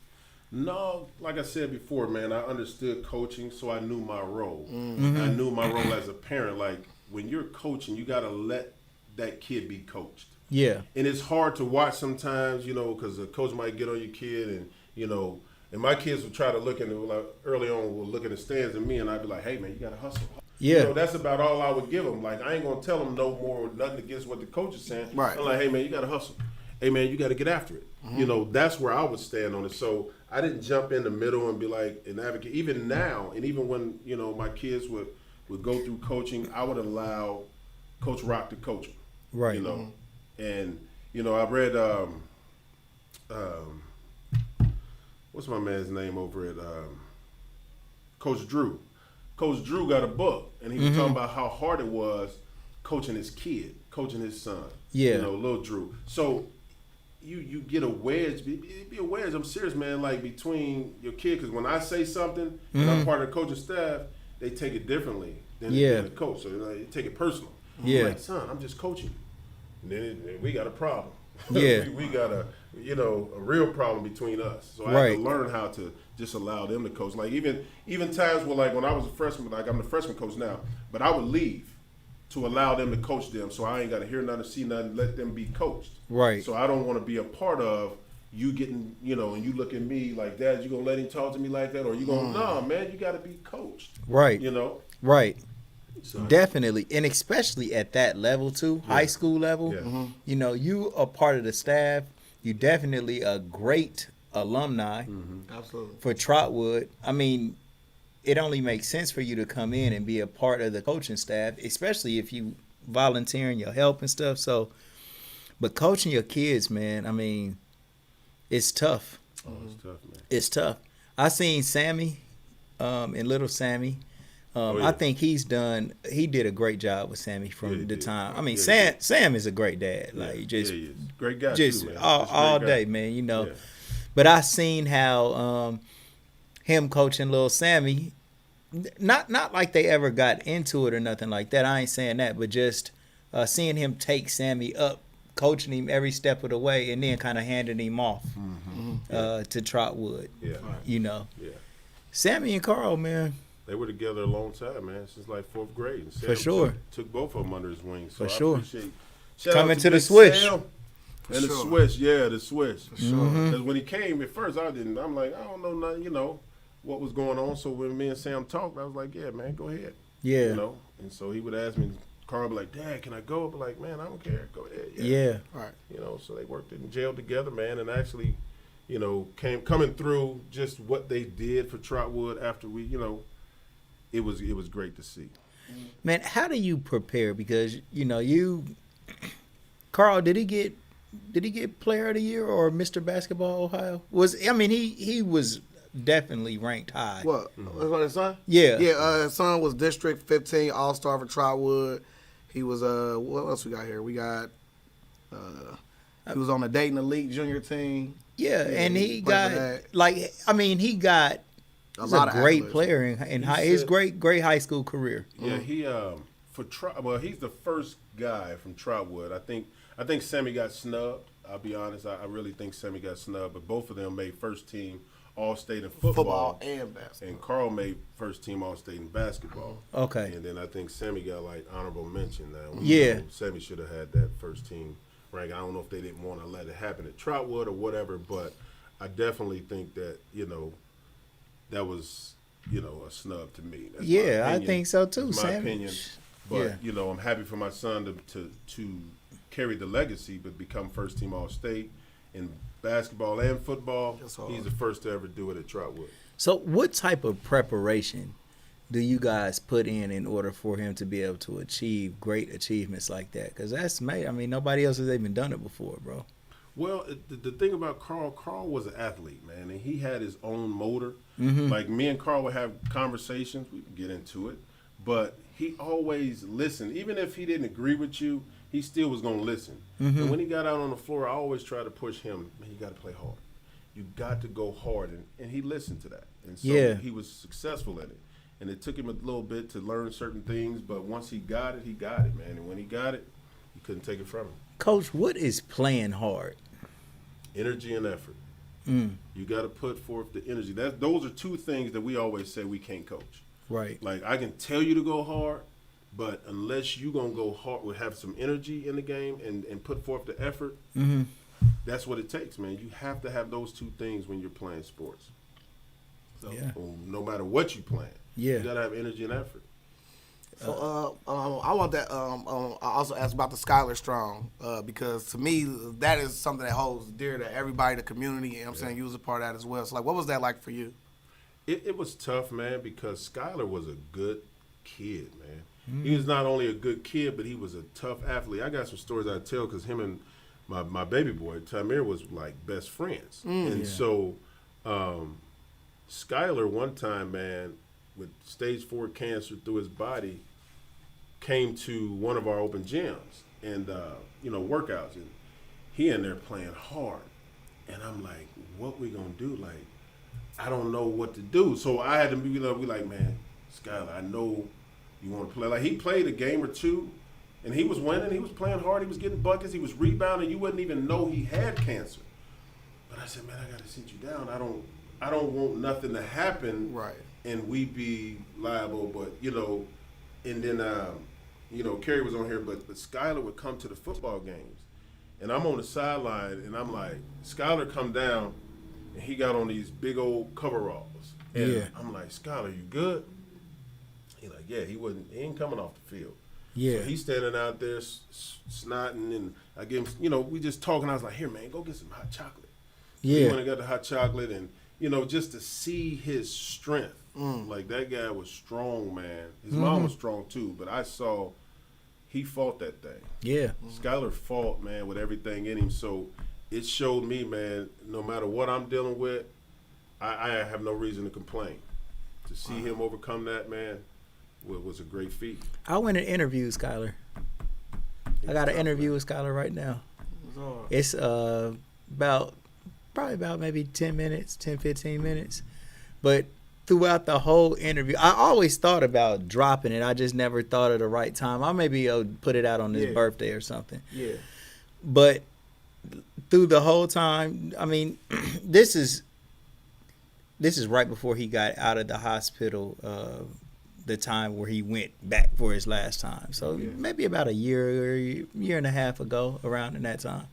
No, like I said before, man, I understood coaching, so I knew my role. I knew my role as a parent. Like, when you're coaching, you got to let that kid be coached. Yeah. And it's hard to watch sometimes, you know, because a coach might get on your kid, and, you know, and my kids would try to look in, like, early on, would look in the stands at me, and I'd be like, hey, man, you got to hustle. Yeah. You know, that's about all I would give them. Like, I ain't going to tell them no more, nothing against what the coach is saying. Right. I'm like, hey, man, you got to hustle. Hey, man, you got to get after it. You know, that's where I would stand on it. So I didn't jump in the middle and be like an advocate. Even now, and even when, you know, my kids would go through coaching, I would allow Coach Rock to coach them. Right. You know, and, you know, I read, what's my man's name over at Coach Drew. Coach Drew got a book, and he was talking about how hard it was coaching his kid, coaching his son. Yeah. You know, little Drew. So you get a wedge, be a wedge, I'm serious, man, like between your kid, because when I say something, and I'm part of the coaching staff, they take it differently than the coach. So they take it personal. Yeah. I'm like, son, I'm just coaching you. And then we got a problem. Yeah. we got a real problem between us. So I had to learn how to just allow them to coach. Like even times where, like, when I was a freshman, like I'm the freshman coach now, but I would leave to allow them to coach them, so I ain't got to hear nothing, see nothing, let them be coached. Right. So I don't want to be a part of you getting, you know, and you look at me like, Dad, you gonna let him talk to me like that, or you gonna, nah, man, you got to be coached. Right. You know. Right. So. Definitely, and especially at that level too, high school level. Yeah. You know, you are part of the staff. You definitely a great alumni Absolutely. for Troutwood. I mean, it only makes sense for you to come in and be a part of the coaching staff, especially if you volunteering your help and stuff. So, but coaching your kids, man, I mean, it's tough. Oh, it's tough, man. It's tough. I seen Sammy, and little Sammy. I think he did a great job with Sammy from the time. I mean, Sam is a great dad. Like, just great guy, just too, man. all day, man. You know. Yeah. But I seen how him coaching little Sammy, not like they ever got into it or nothing like that. I ain't saying that, but just seeing him take Sammy up, coaching him every step of the way, and then kind of handing him off to Troutwood. Yeah. You know. Yeah. Sammy and Carl, man. They were together a long time, man, since like 4th grade. And Sam For sure. Took both of them under his wing. So For I sure. appreciate shout Coming out to the Big Swish. Sam and the sure. Swish, yeah, the Swish. For sure. Because when he came at first, I'm like, I don't know nothing, what was going on. So when me and Sam talked, I was like, yeah, man, go ahead. Yeah. And so he would ask me, Carl would be like, Dad, can I go? I'd be like, man, I don't care. Go ahead. Yeah. Right. So they worked in jail together, man, and actually, coming through just what they did for Troutwood after we, it was great to see. Man, how do you prepare? Because Carl, did he get Player of the Year or Mr. Basketball Ohio? He was definitely ranked high. What? What his son? Yeah. Yeah. His son was District 15 All-Star for Troutwood. He was what else we got here? We got he was on the Dayton Elite Junior team. Yeah, and he played got for that. he got. He's lot a of great accolades. player in his great high school career. Yeah, he he's the first guy from Troutwood. I think Sammy got snubbed. I'll be honest. I really think Sammy got snubbed, but both of them made first team All-State in football and basketball. and Carl made first team All-State in basketball. Okay. And then I think Sammy got honorable mention now. Yeah. Sammy should have had that first team rank. I don't know if they didn't want to let it happen at Troutwood or whatever, but I definitely think that, that was, a snub to me. That's my I opinion. think so too. That's my Sam. opinion. But, Yeah. I'm happy for my son to carry the legacy, but become first team All-State in basketball and football. That's hard. He's the first to ever do it at Troutwood. So, what type of preparation do you guys put in order for him to be able to achieve great achievements like that? Because that's nobody else has even done it before, bro. Well, the thing about Carl was an athlete, man, and he had his own motor. Mm-hmm. Like, me and Carl would have conversations. We could get into it. But he always listened. Even if he didn't agree with you, he still was going to listen. Mm-hmm. And when he got out on the floor, I always try to push him, man, you got to play hard. You got to go hard. And he listened to that. And so he was successful in it. And it took him a little bit to learn certain things. But once he got it, man. And when he got it, you couldn't take it from him. Coach, what is playing hard? Energy and effort. You got to put forth the energy. Those are two things that we always say we can't coach. Right. Like, I can tell you to go hard, but unless you going to go hard, we have some energy in the game and put forth the effort, that's what it takes, man. You have to have those two things when you're playing sports. So, no matter what you playing, you got to have energy and effort. So I want that. I also asked about the Skylar Strong because to me that is something that holds dear to everybody, the community. And I'm saying you was a part of that as well. So what was that like for you? It was tough, man, because Skylar was a good kid, man. He was not only a good kid, but he was a tough athlete. I got some stories I tell because him and my baby boy Tamir was like best friends, and so Skylar one time, man, with stage 4 cancer through his body, came to one of our open gyms and workouts, and he in there playing hard, and I'm like, what we gonna do? Like, I don't know what to do. So I had to be like, man, Skylar, I know you want to play. Like, he played a game or two, and he was winning. He was playing hard. He was getting buckets. He was rebounding. You wouldn't even know he had cancer. But I said, man, I got to sit you down. I don't want nothing to happen. Right. And we be liable, but, and then, Kerry was on here, but Skylar would come to the football games. And I'm on the sideline, and I'm like, Skylar come down, and he got on these big old coveralls. And I'm like, Skylar, you good? He like, yeah, he ain't coming off the field. Yeah. So he's standing out there snotting, and I give him, we just talking. I was like, here, man, go get some hot chocolate. Yeah. He went and got the hot chocolate, and, just to see his strength. Like, that guy was strong, man. His mom was strong, too, but I saw he fought that thing. Yeah. Skylar fought, man, with everything in him. So it showed me, man, no matter what I'm dealing with, I have no reason to complain. To see him overcome that, man, was a great feat. I went and interviewed Skylar. I got an interview with Skylar right now. It's probably about maybe 10 minutes, 10, 15 minutes. But throughout the whole interview, I always thought about dropping it. I just never thought of the right time. I maybe put it out on his birthday or something. Yeah. But through the whole time, I mean, this is this is right before he got out of the hospital. The time where he went back for his last time. So maybe about a year and a half ago, around in that time.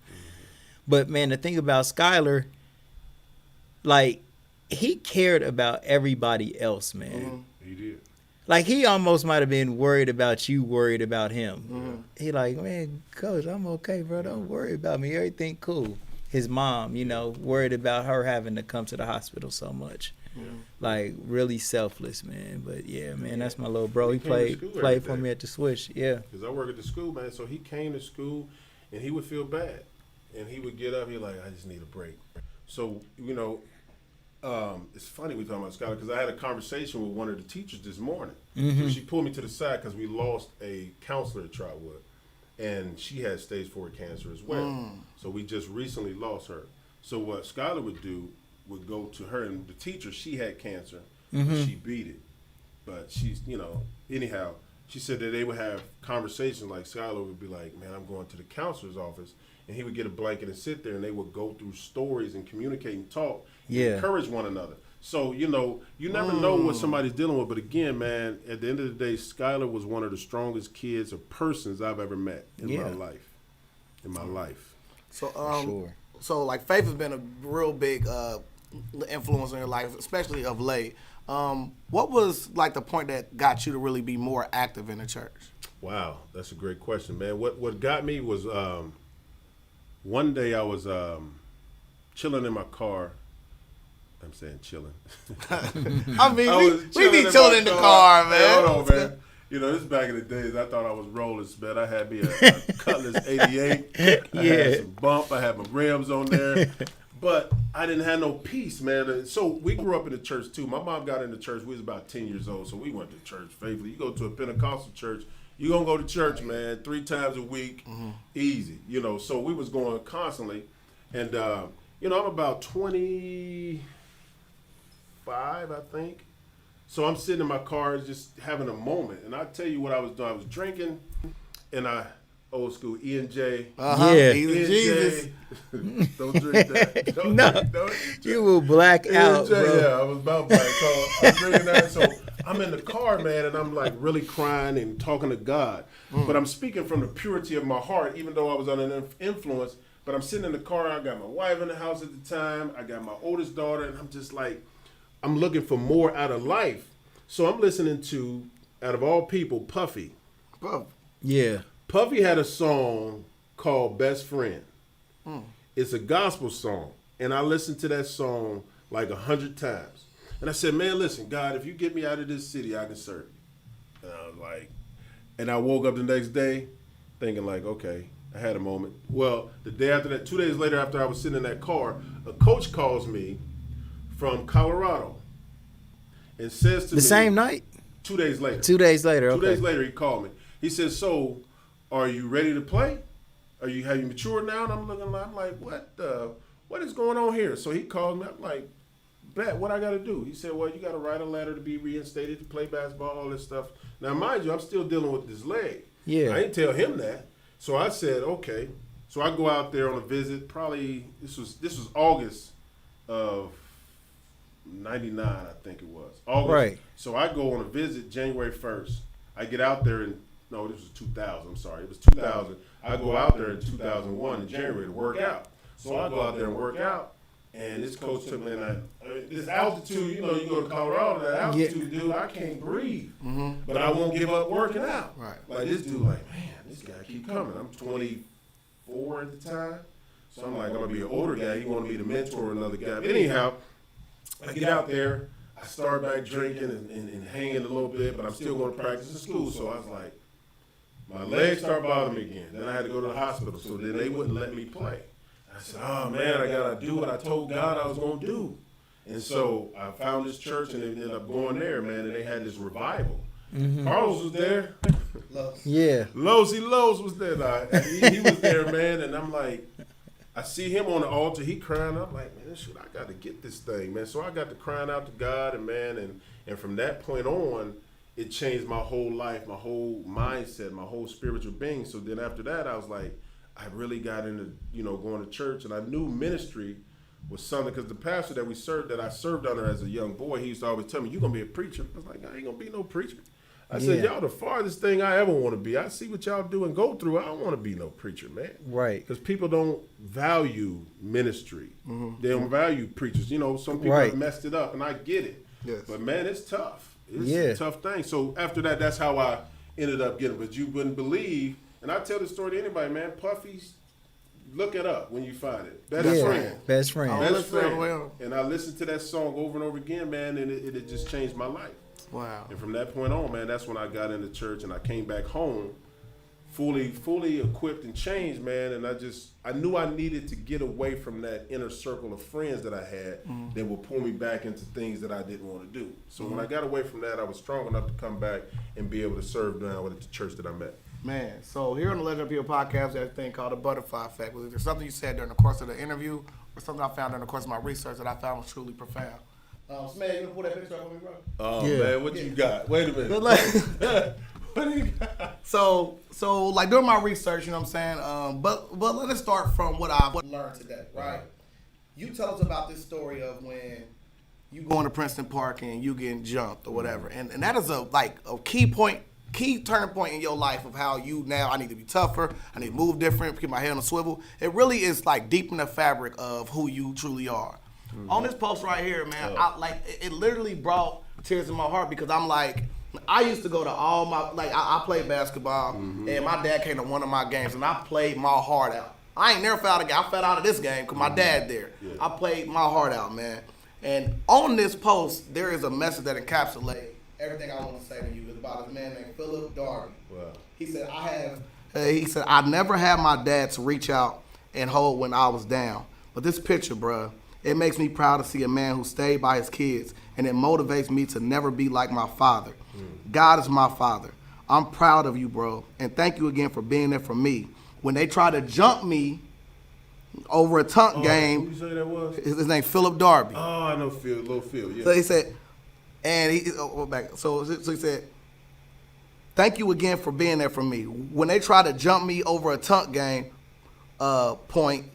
But man, the thing about Skylar, like, he cared about everybody else, man. He did. Like, he almost might have been worried about you, worried about him. He like, man, Coach, I'm okay, bro. Don't worry about me. Everything cool. His mom, you know, worried about her having to come to the hospital so much. Like, really selfless, man. But yeah, man, that's my little bro. He played for me at the Switch. Yeah. Because I work at the school, man. So he came to school and he would feel bad. And he would get up, he'd like, I just need a break. So, you know, it's funny we talking about Skylar because I had a conversation with one of the teachers this morning. So she pulled me to the side because we lost a counselor at Troutwood. And she had stage 4 cancer as well. So we just recently lost her. So what Skylar would do would go to her, and the teacher, she had cancer, but she beat it. But she's, you know, anyhow, she said that they would have conversations like Skylar would be like, man, I'm going to the counselor's office, and he would get a blanket and sit there, and they would go through stories and communicate and talk, and encourage one another. So, you know, you never know what somebody's dealing with, but again, man, at the end of the day, Skylar was one of the strongest kids or persons I've ever met in my life. So, so like Faith has been a real big influence in your life, especially of late. What was like the point that got you to really be more active in the church? Wow, that's a great question, man. What got me was one day I was chilling in my car. I'm saying chilling. I mean, we be chilling in the car, man. Hey, hold on, man. You know, this is back in the days. I thought I was rolling, man. I had me a Cutlass 88. I had some bump. I had my rims on there. But I didn't have no peace, man. So we grew up in the church, too. My mom got into church. We was about 10 years old, so we went to church faithfully. You go to a Pentecostal church, you're going to go to church, man, 3 times a week, easy. You know, so we was going constantly. And, you know, I'm about 25, I think. So I'm sitting in my car just having a moment. And I tell you what I was doing. I was drinking, and old school, E&J. Jesus. Don't drink that. Don't drink. You will black out, bro. Yeah, I was about black. So I'm drinking that. So I'm in the car, man, and I'm like really crying and talking to God. But I'm speaking from the purity of my heart, even though I was under an influence. But I'm sitting in the car. I got my wife in the house at the time. I got my oldest daughter, and I'm just like, I'm looking for more out of life. So I'm listening to, out of all people, Puffy. Yeah. Puffy had a song called Best Friend. It's a gospel song. And I listened to that song like 100 times. And I said, man, listen, God, if you get me out of this city, I can serve you. And I was like, and I woke up the next day thinking like, okay, I had a moment. Well, the day after that, 2 days later after I was sitting in that car, a coach calls me from Colorado and says to me. The same night? 2 days later. 2 days later, okay. 2 days later, he called me. He says, so, are you ready to play? Have you matured now? And I'm like, what is going on here? So he called me. I'm like, bet, what I got to do? He said, well, you got to write a letter to be reinstated, to play basketball, all this stuff. Now, mind you, I'm still dealing with this leg. Yeah. I didn't tell him that. So I said, okay. So I go out there on a visit. Probably, this was August of 99, I think it was. August. Right. So I go on a visit January 1st. I get out there no, this was 2000. I'm sorry. It was 2000. I go out there in 2001 in January to work out. So I go out there and work out. And this coach took me, and this altitude, you know, you go to Colorado, that altitude, dude, I can't breathe. But I won't give up working out. Right. Like this dude, like, man, this guy keep coming. I'm 24 at the time. So I'm like, I'm going to be an older guy. He wanted me to mentor another guy. But anyhow, I get out there. I start back drinking and hanging a little bit, but I'm still going to practice in school. So I was like, my legs start bothering me again. Then I had to go to the hospital. So then they wouldn't let me play. I said, oh, man, I got to do what I told God I was going to do. And so I found this church, and ended up going there, man, and they had this revival. Carlos was there. Yeah. Lowe's was there. He was there, man, and I'm like, I see him on the altar. He crying. I'm like, man, shoot, I got to get this thing, man. So I got to crying out to God, and man, and from that point on, it changed my whole life, my whole mindset, my whole spiritual being. So then after that, I was like, I really got into, you know, going to church, and I knew ministry was something, because the pastor that I served under as a young boy, he used to always tell me, "You're gonna be a preacher." I was like, "I ain't gonna be no preacher." I said, "Y'all the farthest thing I ever want to be. I see what y'all do and go through. I don't want to be no preacher, man." Right. Because people don't value ministry. They don't value preachers. You know, some people Right. have messed it up, and I get it. Yes. But man, it's tough. It's a tough thing. So after that, that's how I ended up getting. But you wouldn't believe, and I tell this story to anybody, man. Puffy's, look it up when you find it. Best friend. Best friend. Best friend. And I listened to that song over and over again, man, and it just changed my life. Wow. And from that point on, man, that's when I got into church and I came back home fully equipped and changed, man. And I knew I needed to get away from that inner circle of friends that I had that would pull me back into things that I didn't want to do. So when I got away from that, I was strong enough to come back and be able to serve now at the church that I'm at. Man, so here on the Legend of People podcast, there's a thing called the butterfly effect. Was there something you said during the course of the interview or something I found during the course of my research that I found was truly profound? Smed, you gonna pull that picture up for me, bro? Oh, man, what you got? Wait a minute. What do you got? So like during my research, you know what I'm saying? But let us start from what I've learned today, right? You tell us about this story of when you going to Princeton Park and you getting jumped or whatever, and that is a key turning point in your life of how you now, I need to be tougher, I need to move different, keep my head on a swivel. It really is like deep in the fabric of who you truly are. On this post right here, man, it literally brought tears in my heart because I'm like, I used to go to all my, I played basketball and my dad came to one of my games and I played my heart out. I ain't never fell out of game. I fell out of this game because my dad there. Yeah. I played my heart out, man. And on this post, there is a message that encapsulates everything I want to say to you. It's about a man named Philip Darby. Wow. He said, I never had my dad to reach out and hold when I was down. But this picture, bruh, it makes me proud to see a man who stayed by his kids, and it motivates me to never be like my father. God is my father. I'm proud of you, bro, and thank you again for being there for me. When they tried to jump me over a tunk game, who you say that was? His name Philip Darby. Oh, I know Phil, little Phil, yeah. So he said, and he said, thank you again for being there for me. When they tried to jump me over a tunk game point,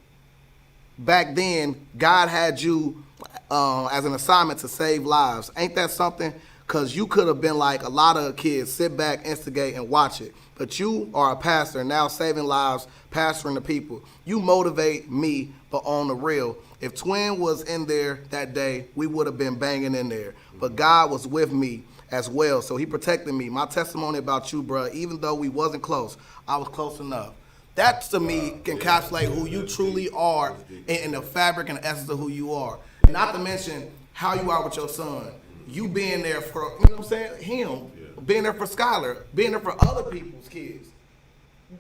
back then, God had you as an assignment to save lives. Ain't that something? Because you could have been like a lot of kids, sit back, instigate, and watch it. But you are a pastor, now saving lives, pastoring the people. You motivate me, but on the real. If Twin was in there that day, we would have been banging in there. But God was with me as well, so he protected me. My testimony about you, bro, even though we wasn't close, I was close enough. That, to me, can encapsulate who you truly are in the fabric and the essence of who you are. Not to mention how you are with your son. You being there for, you know what I'm saying, him. Being there for Skylar. Being there for other people's kids.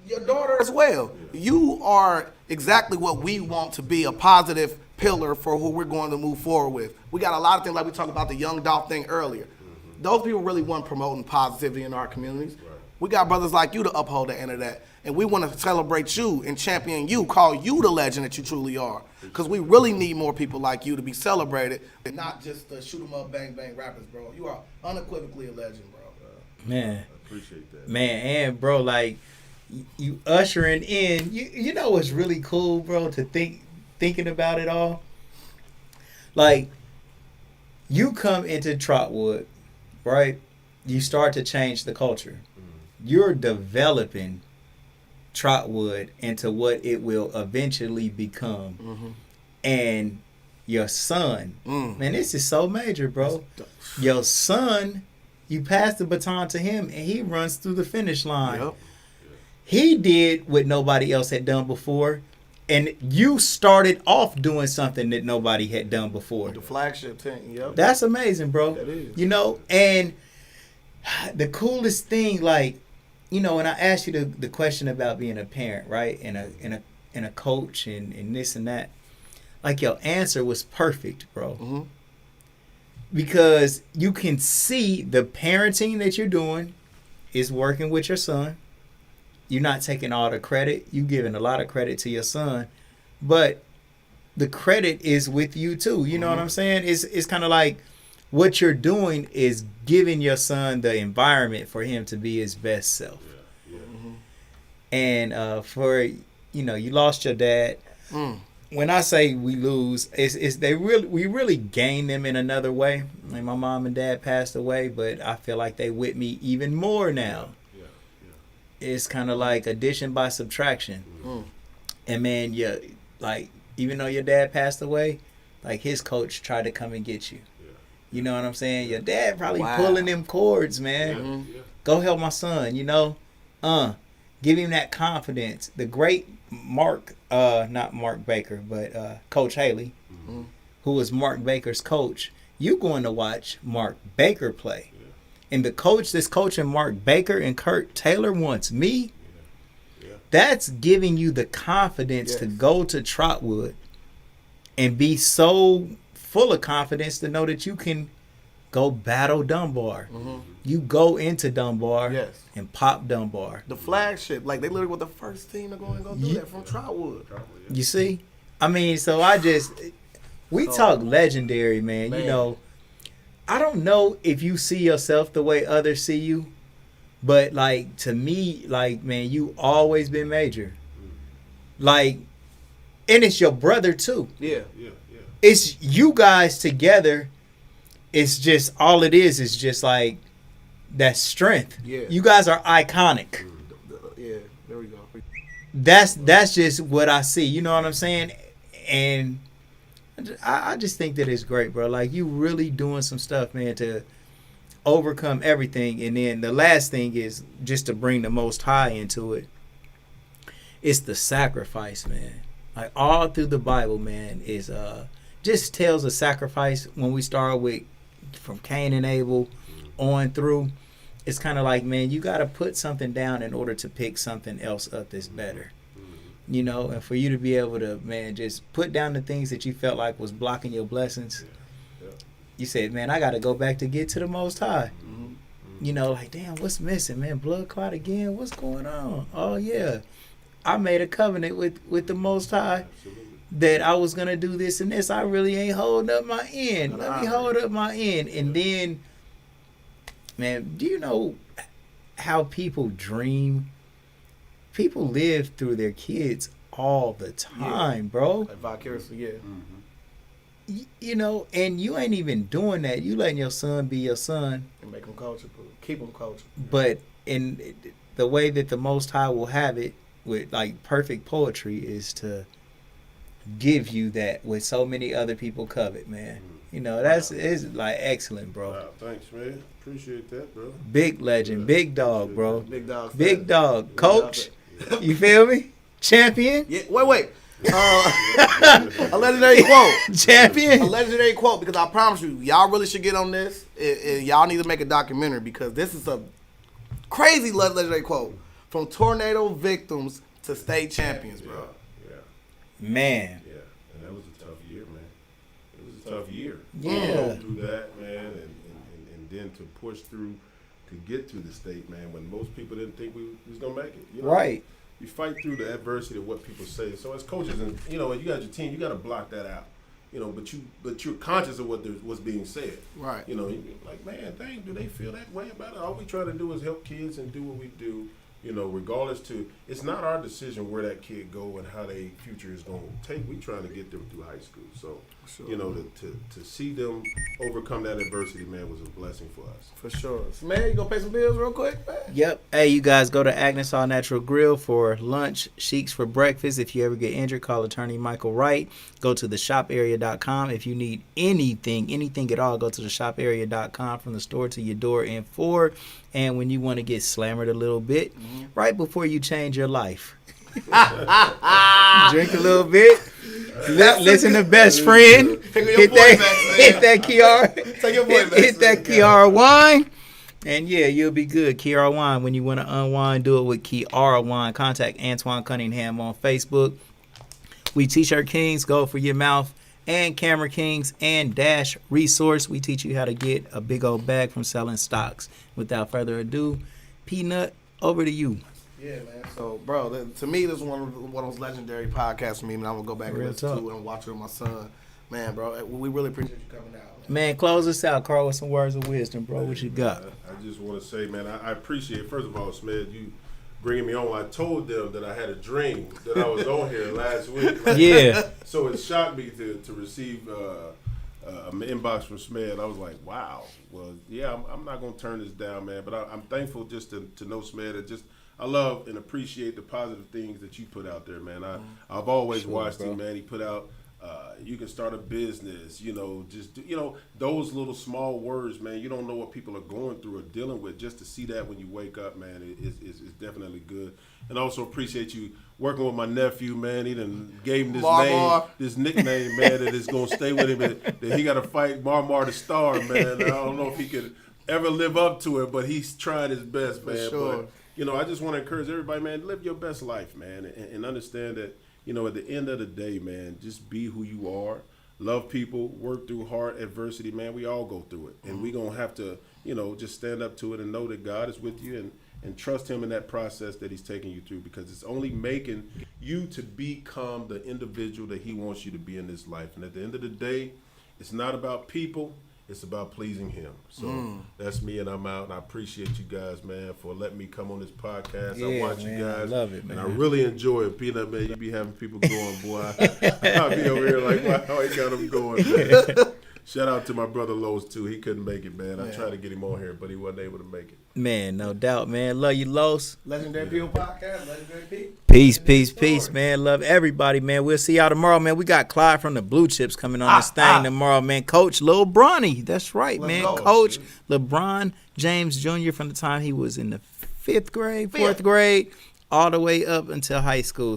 Your daughter as well. You are exactly what we want to be, a positive pillar for who we're going to move forward with. We got a lot of things, like we talked about the Young Dolph thing earlier. Those people really weren't promoting positivity in our communities. We got brothers like you to uphold the end of that. And we want to celebrate you and champion you, call you the legend that you truly are. Because we really need more people like you to be celebrated and not just the shoot 'em up, bang, bang rappers, bro. You are unequivocally a legend, bro. Man. I appreciate that. Man, and bro, like, you ushering in, you know what's really cool, bro, to thinking about it all? Like, you come into Troutwood, right? You start to change the culture. You're developing Troutwood into what it will eventually become. And your son, man, this is so major, bro. Your son, you pass the baton to him and he runs through the finish line. Yep. He did what nobody else had done before, and you started off doing something that nobody had done before. The flagship team, yep. That's amazing, bro. That is. You know, and the coolest thing, like, you know, when I asked you the question about being a parent, right, and a coach and this and that, like, your answer was perfect, bro. Because you can see the parenting that you're doing is working with your son. You're not taking all the credit. You're giving a lot of credit to your son, but the credit is with you too. You know what I'm saying? It's kind of like what you're doing is giving your son the environment for him to be his best self. And for, you know, you lost your dad. when I say we lose, we really gain them in another way. Like my mom and dad passed away, but I feel like they with me even more now. It's kind of like addition by subtraction. And man, like even though your dad passed away, like his coach tried to come and get you. You know what I'm saying? Your dad probably pulling them cords, man. Go help my son, you know? Give him that confidence. The great not Mark Baker, but Coach Haley, who was Mark Baker's coach. You going to watch Mark Baker play. And the coach that's coaching Mark Baker and Kurt Taylor wants me. That's giving you the confidence to go to Troutwood and be so full of confidence to know that you can go battle Dunbar. You go into Dunbar and pop Dunbar. The flagship, like they literally were the first team to go and do that from Troutwood. You see? I mean, so we talk legendary, man. You know, I don't know if you see yourself the way others see you, but like to me, like man, you always been major. Like, and it's your brother too. Yeah. It's you guys together. It's just all it is just like that strength. Yeah. You guys are iconic. Yeah, there we go. That's just what I see. You know what I'm saying? And I just think that it's great, bro. Like you really doing some stuff, man, to overcome everything. And then the last thing is just to bring the Most High into it. It's the sacrifice, man. Like all through the Bible, man, is just tells of sacrifice. When we start with from Cain and Abel on through, it's kind of like, man, you got to put something down in order to pick something else up that's better. You know, and for you to be able to, man, just put down the things that you felt like was blocking your blessings. You said, man, I got to go back to get to the Most High. You know, like, damn, what's missing, man? Blood clot again? What's going on? Oh, yeah. I made a covenant with the Most High that I was going to do this and this. I really ain't holding up my end. Let me hold up my end. And then, man, do you know how people dream? People live through their kids all the time, bro. Like vicariously, You know, and you ain't even doing that. You letting your son be your son. And make him culture, keep him culture. But in the way that the Most High will have it, with like perfect poetry, is to give you that what so many other people covet, man. You know, is like excellent, bro. Wow, thanks, man. Appreciate that, bro. Big legend, big dog, bro. Big dog. Big dog. Coach, you feel me? Champion? Yeah, wait. A legendary quote. Champion? A legendary quote, because I promise you, y'all really should get on this. Y'all need to make a documentary, because this is a crazy legendary quote. From tornado victims to state champions, bro. Man. Yeah, and that was a tough year, man. It was a tough year. Yeah. To go through that, man, and then to push through to get to the state, man, when most people didn't think we was going to make it. You know? Right. You fight through the adversity of what people say. So as coaches, and you know, you got your team, you got to block that out. You know, but you're conscious of what's being said. Right. You know, you're like, man, dang, do they feel that way about it? All we try to do is help kids and do what we do. You know, regardless it's not our decision where that kid go and how their future is going to take. We trying to get them through high school. So, you know, to see them overcome that adversity, man, was a blessing for us. For sure. So, man, you gonna pay some bills real quick, man? Yep. Hey, you guys go to Agnes All Natural Grill for lunch, Sheikhs for breakfast. If you ever get injured, call attorney Michael Wright. Go to theshoparea.com. If you need anything at all, go to theshoparea.com, from the store to your door in 4. And when you want to get slammered a little bit, right before you change your life, drink a little bit, listen to Best Friend, hit that Kiara, hit that Kiara Wine, and yeah, you'll be good. Kiara Wine. When you want to unwind, do it with Kiara Wine. Contact Antoine Cunningham on Facebook. We T-shirt Kings, go for your mouth, and Camera Kings and Dash Resource. We teach you how to get a big old bag from selling stocks. Without further ado, Peanut, over to you. Yeah, man. So, bro, to me, this is one of those legendary podcasts for me, and I'm going to go back and listen to it and watch it with my son. Man, bro, we really appreciate you coming out. Man, close us out, Carl, with some words of wisdom, bro. What you got? I just want to say, man, I appreciate, first of all, Smed, you bringing me on. I told them that I had a dream that I was on here last week. Yeah. So it shocked me to receive an inbox from Smed. I was like, wow. Well, yeah, I'm not going to turn this down, man. But I'm thankful just to know, Smed, that just I love and appreciate the positive things that you put out there, man. I've always watched him, man. He put out, you can start a business, those little small words, man. You don't know what people are going through or dealing with. Just to see that when you wake up, man, is definitely good. And also appreciate you working with my nephew, man. He done gave him this nickname, man, that is going to stay with him. That he got to fight Marmar the Star, man. I don't know if he could ever live up to it, but he's tried his best, man. Sure. But, I just want to encourage everybody, man, live your best life, man, and understand that, at the end of the day, man, just be who you are. Love people, work through hard adversity, man. We all go through it. And we're going to have to, just stand up to it and know that God is with you and trust him in that process that he's taking you through, because it's only making you to become the individual that he wants you to be in this life. And at the end of the day, it's not about people. It's about pleasing him. So that's me, and I'm out. And I appreciate you guys, man, for letting me come on this podcast. Yeah, I watch man, you guys. I love it, man. And I really enjoy it. Peanut, man, you be having people going, boy. I'll be over here like, wow, he got them going, man. Shout out to my brother Lowe's, too. He couldn't make it, man. I tried to get him on here, but he wasn't able to make it. Man, no doubt, man. Love you, Los. Legendary People Podcast, Legendary People. Peace, man. Love everybody, man. We'll see y'all tomorrow, man. We got Clyde from the Blue Chips coming on this thing tomorrow, man. Coach Lil Bronny. That's right, man. Coach LeBron James Jr. from the time he was in the 4th grade, all the way up until high school.